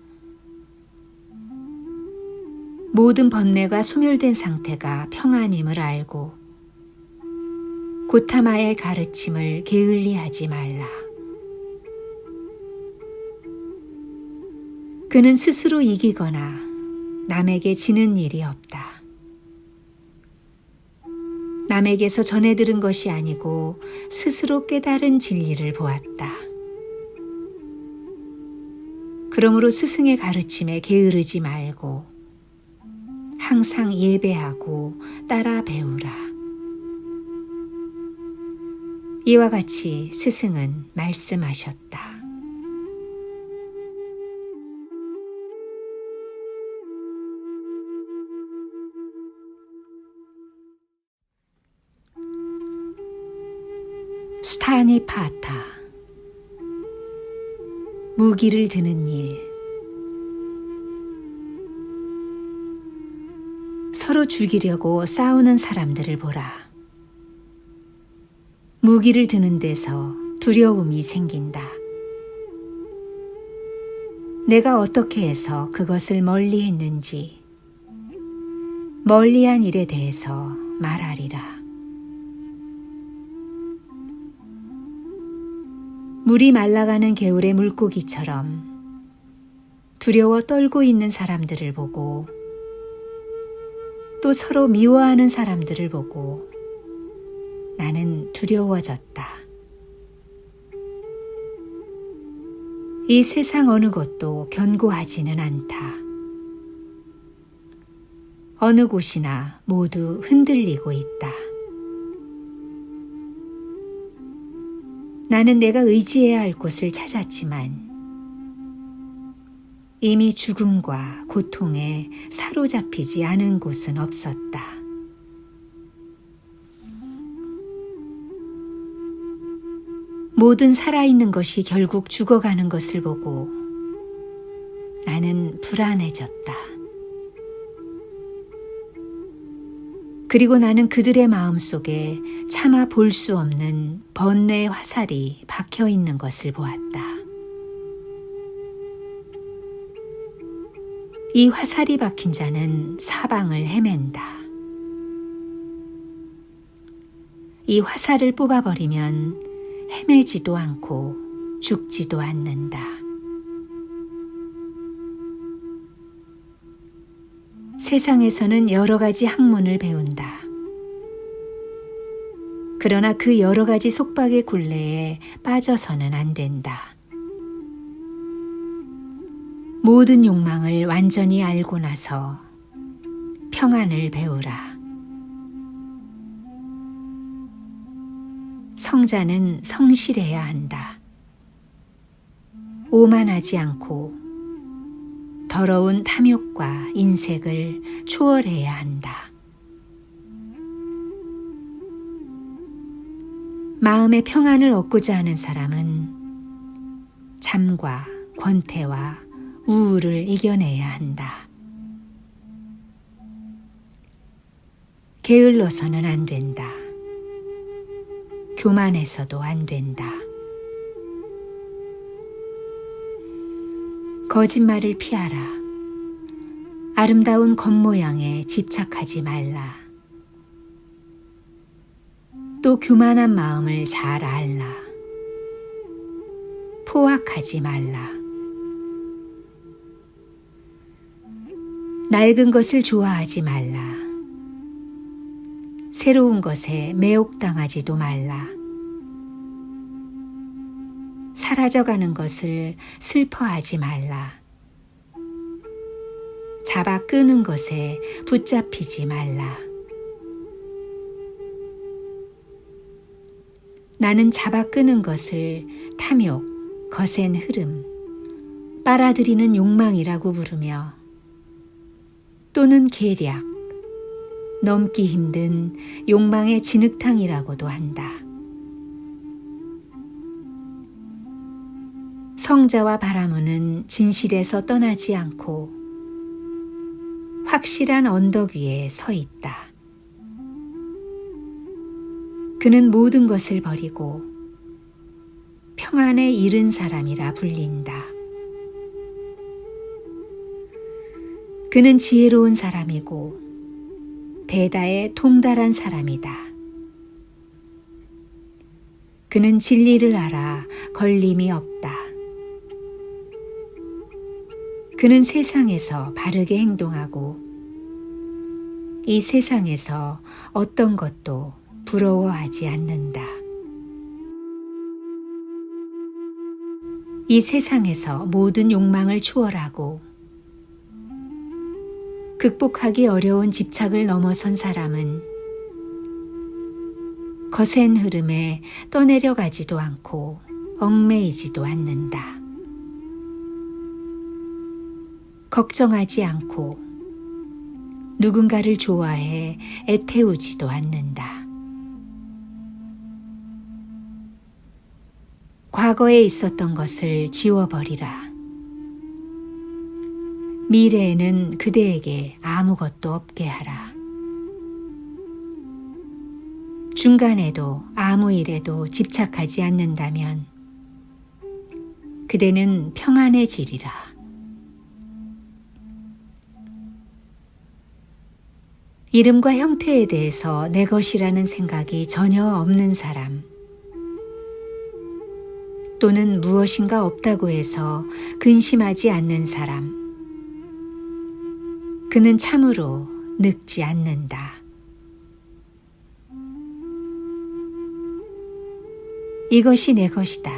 모든 번뇌가 소멸된 상태가 평안임을 알고 고타마의 가르침을 게을리하지 말라. 그는 스스로 이기거나 남에게 지는 일이 없다. 남에게서 전해 들은 것이 아니고 스스로 깨달은 진리를 보았다. 그러므로 스승의 가르침에 게으르지 말고 항상 예배하고 따라 배우라. 이와 같이 스승은 말씀하셨다. 수타니파타 무기를 드는 일. 서로 죽이려고 싸우는 사람들을 보라. 무기를 드는 데서 두려움이 생긴다. 내가 어떻게 해서 그것을 멀리 했는지 멀리한 일에 대해서 말하리라. 물이 말라가는 개울의 물고기처럼 두려워 떨고 있는 사람들을 보고 또 서로 미워하는 사람들을 보고 나는 두려워졌다. 이 세상 어느 것도 견고하지는 않다. 어느 곳이나 모두 흔들리고 있다. 나는 내가 의지해야 할 곳을 찾았지만 이미 죽음과 고통에 사로잡히지 않은 곳은 없었다. 모든 살아있는 것이 결국 죽어가는 것을 보고 나는 불안해졌다. 그리고 나는 그들의 마음속에 차마 볼 수 없는 번뇌의 화살이 박혀 있는 것을 보았다. 이 화살이 박힌 자는 사방을 헤맨다. 이 화살을 뽑아버리면 헤매지도 않고 죽지도 않는다. 세상에서는 여러 가지 학문을 배운다. 그러나 그 여러 가지 속박의 굴레에 빠져서는 안 된다. 모든 욕망을 완전히 알고 나서 평안을 배우라. 성자는 성실해야 한다. 오만하지 않고 더러운 탐욕과 인색을 초월해야 한다. 마음의 평안을 얻고자 하는 사람은 잠과 권태와 우울을 이겨내야 한다. 게을러서는 안 된다. 교만해서도 안 된다. 거짓말을 피하라. 아름다운 겉모양에 집착하지 말라. 또 교만한 마음을 잘 알라. 포악하지 말라. 낡은 것을 좋아하지 말라. 새로운 것에 매혹당하지도 말라. 사라져가는 것을 슬퍼하지 말라. 잡아 끄는 것에 붙잡히지 말라. 나는 잡아 끄는 것을 탐욕, 거센 흐름, 빨아들이는 욕망이라고 부르며 또는 계략, 넘기 힘든 욕망의 진흙탕이라고도 한다. 성자와 바라무는 진실에서 떠나지 않고 확실한 언덕 위에 서 있다. 그는 모든 것을 버리고 평안에 이른 사람이라 불린다. 그는 지혜로운 사람이고 대다에 통달한 사람이다. 그는 진리를 알아 걸림이 없다. 그는 세상에서 바르게 행동하고 이 세상에서 어떤 것도 부러워하지 않는다. 이 세상에서 모든 욕망을 추월하고 극복하기 어려운 집착을 넘어선 사람은 거센 흐름에 떠내려가지도 않고 얽매이지도 않는다. 걱정하지 않고 누군가를 좋아해 애태우지도 않는다. 과거에 있었던 것을 지워버리라. 미래에는 그대에게 아무것도 없게 하라. 중간에도 아무 일에도 집착하지 않는다면 그대는 평안해지리라. 이름과 형태에 대해서 내 것이라는 생각이 전혀 없는 사람, 또는 무엇인가 없다고 해서 근심하지 않는 사람, 그는 참으로 늙지 않는다. 이것이 내 것이다,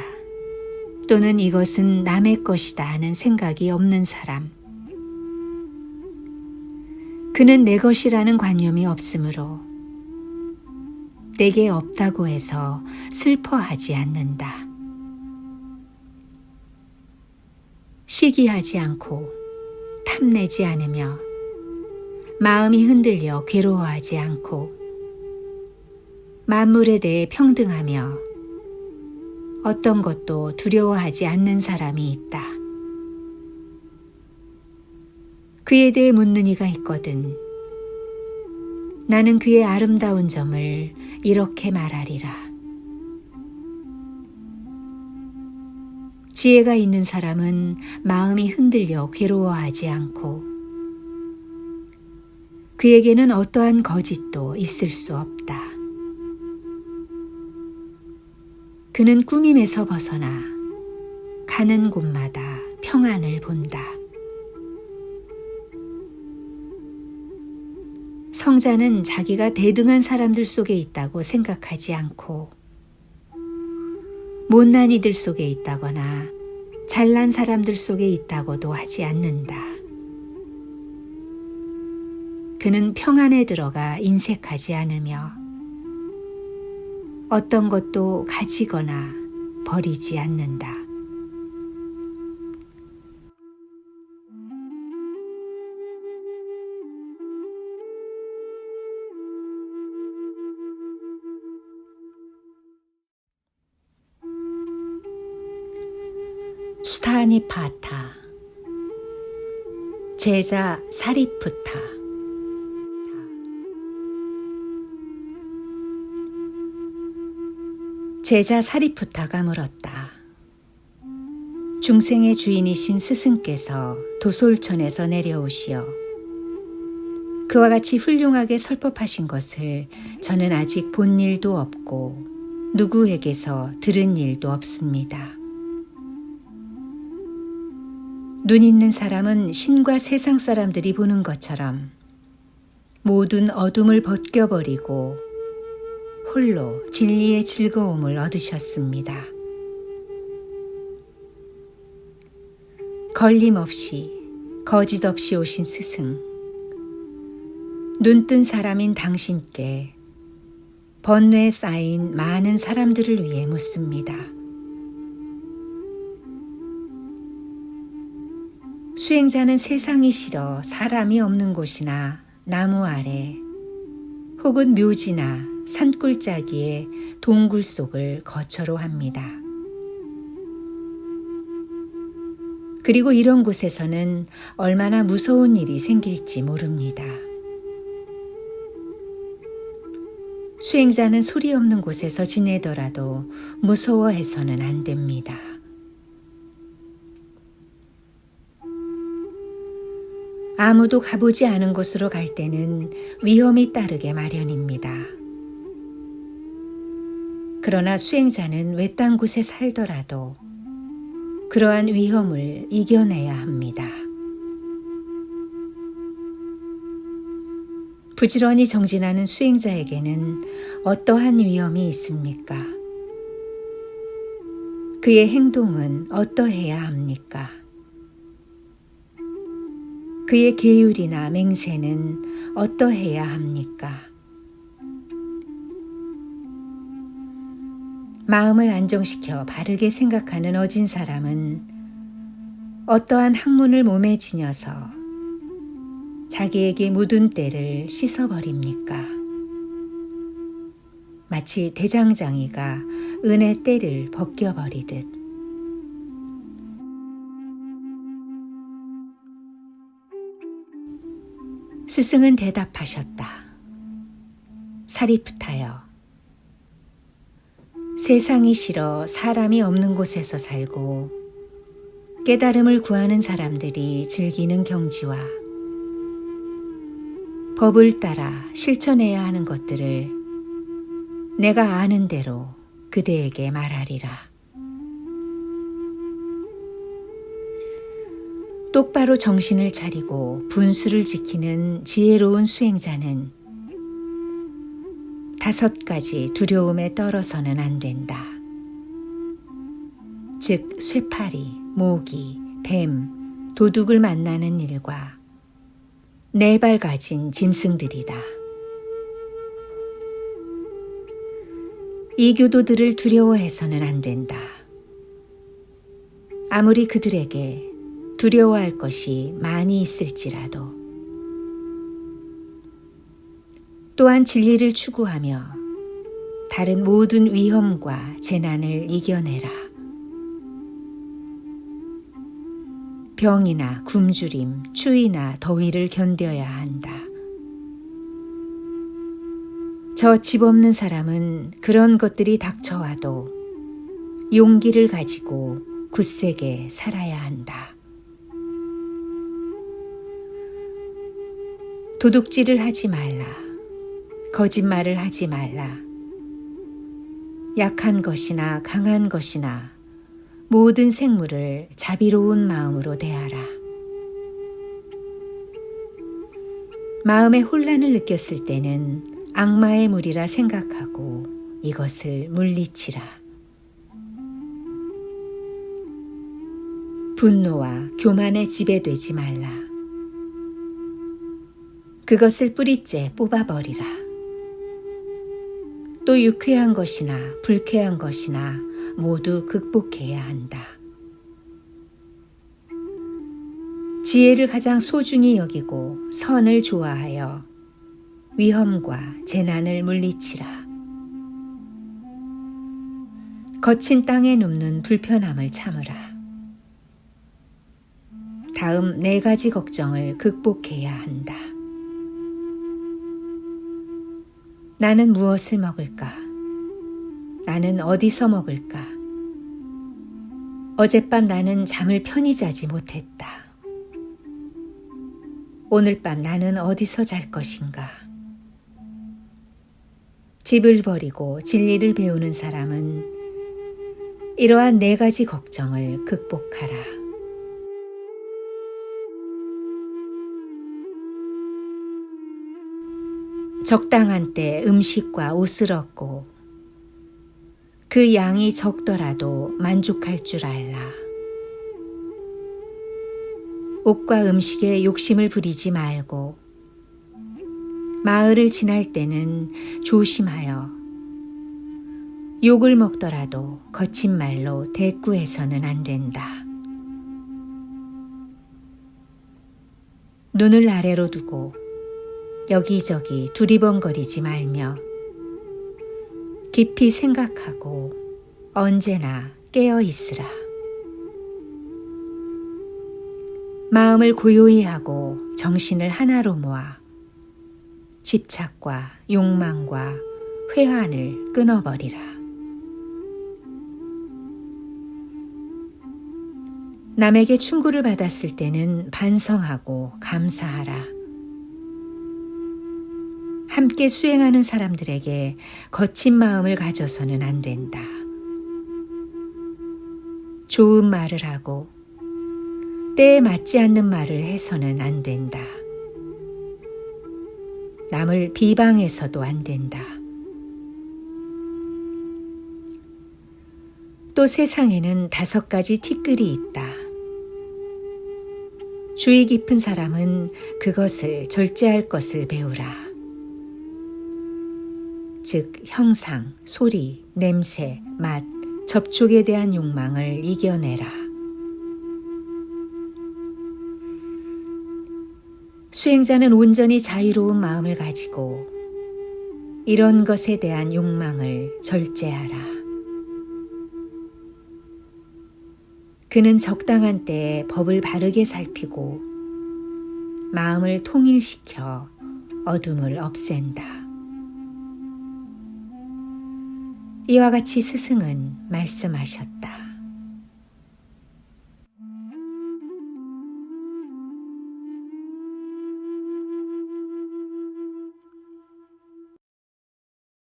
또는 이것은 남의 것이다 하는 생각이 없는 사람, 그는 내 것이라는 관념이 없으므로 내게 없다고 해서 슬퍼하지 않는다. 시기하지 않고 탐내지 않으며 마음이 흔들려 괴로워하지 않고 만물에 대해 평등하며 어떤 것도 두려워하지 않는 사람이 있다. 그에 대해 묻는 이가 있거든 나는 그의 아름다운 점을 이렇게 말하리라. 지혜가 있는 사람은 마음이 흔들려 괴로워하지 않고 그에게는 어떠한 거짓도 있을 수 없다. 그는 꾸밈에서 벗어나 가는 곳마다 평안을 본다. 성자는 자기가 대등한 사람들 속에 있다고 생각하지 않고 못난 이들 속에 있다거나 잘난 사람들 속에 있다고도 하지 않는다. 그는 평안에 들어가 인색하지 않으며 어떤 것도 가지거나 버리지 않는다. 수타니파타 제자 사리푸타. 제자 사리푸타가 물었다. 중생의 주인이신 스승께서 도솔천에서 내려오시어 그와 같이 훌륭하게 설법하신 것을 저는 아직 본 일도 없고 누구에게서 들은 일도 없습니다. 눈 있는 사람은 신과 세상 사람들이 보는 것처럼 모든 어둠을 벗겨버리고 홀로 진리의 즐거움을 얻으셨습니다. 걸림없이 거짓 없이 오신 스승, 눈뜬 사람인 당신께 번뇌에 쌓인 많은 사람들을 위해 묻습니다. 수행자는 세상이 싫어 사람이 없는 곳이나 나무 아래 혹은 묘지나 산골짜기의 동굴 속을 거처로 합니다. 그리고 이런 곳에서는 얼마나 무서운 일이 생길지 모릅니다. 수행자는 소리 없는 곳에서 지내더라도 무서워해서는 안 됩니다. 아무도 가보지 않은 곳으로 갈 때는 위험이 따르게 마련입니다. 그러나 수행자는 외딴 곳에 살더라도 그러한 위험을 이겨내야 합니다. 부지런히 정진하는 수행자에게는 어떠한 위험이 있습니까? 그의 행동은 어떠해야 합니까? 그의 계율이나 맹세는 어떠해야 합니까? 마음을 안정시켜 바르게 생각하는 어진 사람은 어떠한 학문을 몸에 지녀서 자기에게 묻은 때를 씻어버립니까? 마치 대장장이가 은의 때를 벗겨버리듯. 스승은 대답하셨다. 사리푸타여, 세상이 싫어 사람이 없는 곳에서 살고 깨달음을 구하는 사람들이 즐기는 경지와 법을 따라 실천해야 하는 것들을 내가 아는 대로 그대에게 말하리라. 똑바로 정신을 차리고 분수를 지키는 지혜로운 수행자는 5가지 두려움에 떨어서는 안 된다. 즉 쇠파리, 모기, 뱀, 도둑을 만나는 일과 4발 가진 짐승들이다. 이 교도들을 두려워해서는 안 된다. 아무리 그들에게 두려워할 것이 많이 있을지라도 또한 진리를 추구하며 다른 모든 위험과 재난을 이겨내라. 병이나 굶주림, 추위나 더위를 견뎌야 한다. 저 집 없는 사람은 그런 것들이 닥쳐와도 용기를 가지고 굳세게 살아야 한다. 도둑질을 하지 말라. 거짓말을 하지 말라. 약한 것이나 강한 것이나 모든 생물을 자비로운 마음으로 대하라. 마음에 혼란을 느꼈을 때는 악마의 무리라 생각하고 이것을 물리치라. 분노와 교만에 지배되지 말라. 그것을 뿌리째 뽑아버리라. 또 유쾌한 것이나 불쾌한 것이나 모두 극복해야 한다. 지혜를 가장 소중히 여기고 선을 좋아하여 위험과 재난을 물리치라. 거친 땅에 눕는 불편함을 참으라. 다음 4가지 걱정을 극복해야 한다. 나는 무엇을 먹을까? 나는 어디서 먹을까? 어젯밤 나는 잠을 편히 자지 못했다. 오늘 밤 나는 어디서 잘 것인가? 집을 버리고 진리를 배우는 사람은 이러한 4가지 걱정을 극복하라. 적당한 때 음식과 옷을 얻고 그 양이 적더라도 만족할 줄 알라. 옷과 음식에 욕심을 부리지 말고 마을을 지날 때는 조심하여 욕을 먹더라도 거친 말로 대꾸해서는 안 된다. 눈을 아래로 두고 여기저기 두리번거리지 말며 깊이 생각하고 언제나 깨어 있으라. 마음을 고요히 하고 정신을 하나로 모아 집착과 욕망과 회한을 끊어버리라. 남에게 충고를 받았을 때는 반성하고 감사하라. 함께 수행하는 사람들에게 거친 마음을 가져서는 안 된다. 좋은 말을 하고 때에 맞지 않는 말을 해서는 안 된다. 남을 비방해서도 안 된다. 또 세상에는 5가지 티끌이 있다. 주의 깊은 사람은 그것을 절제할 것을 배우라. 즉 형상, 소리, 냄새, 맛, 접촉에 대한 욕망을 이겨내라. 수행자는 온전히 자유로운 마음을 가지고 이런 것에 대한 욕망을 절제하라. 그는 적당한 때에 법을 바르게 살피고 마음을 통일시켜 어둠을 없앤다. 이와 같이 스승은 말씀하셨다.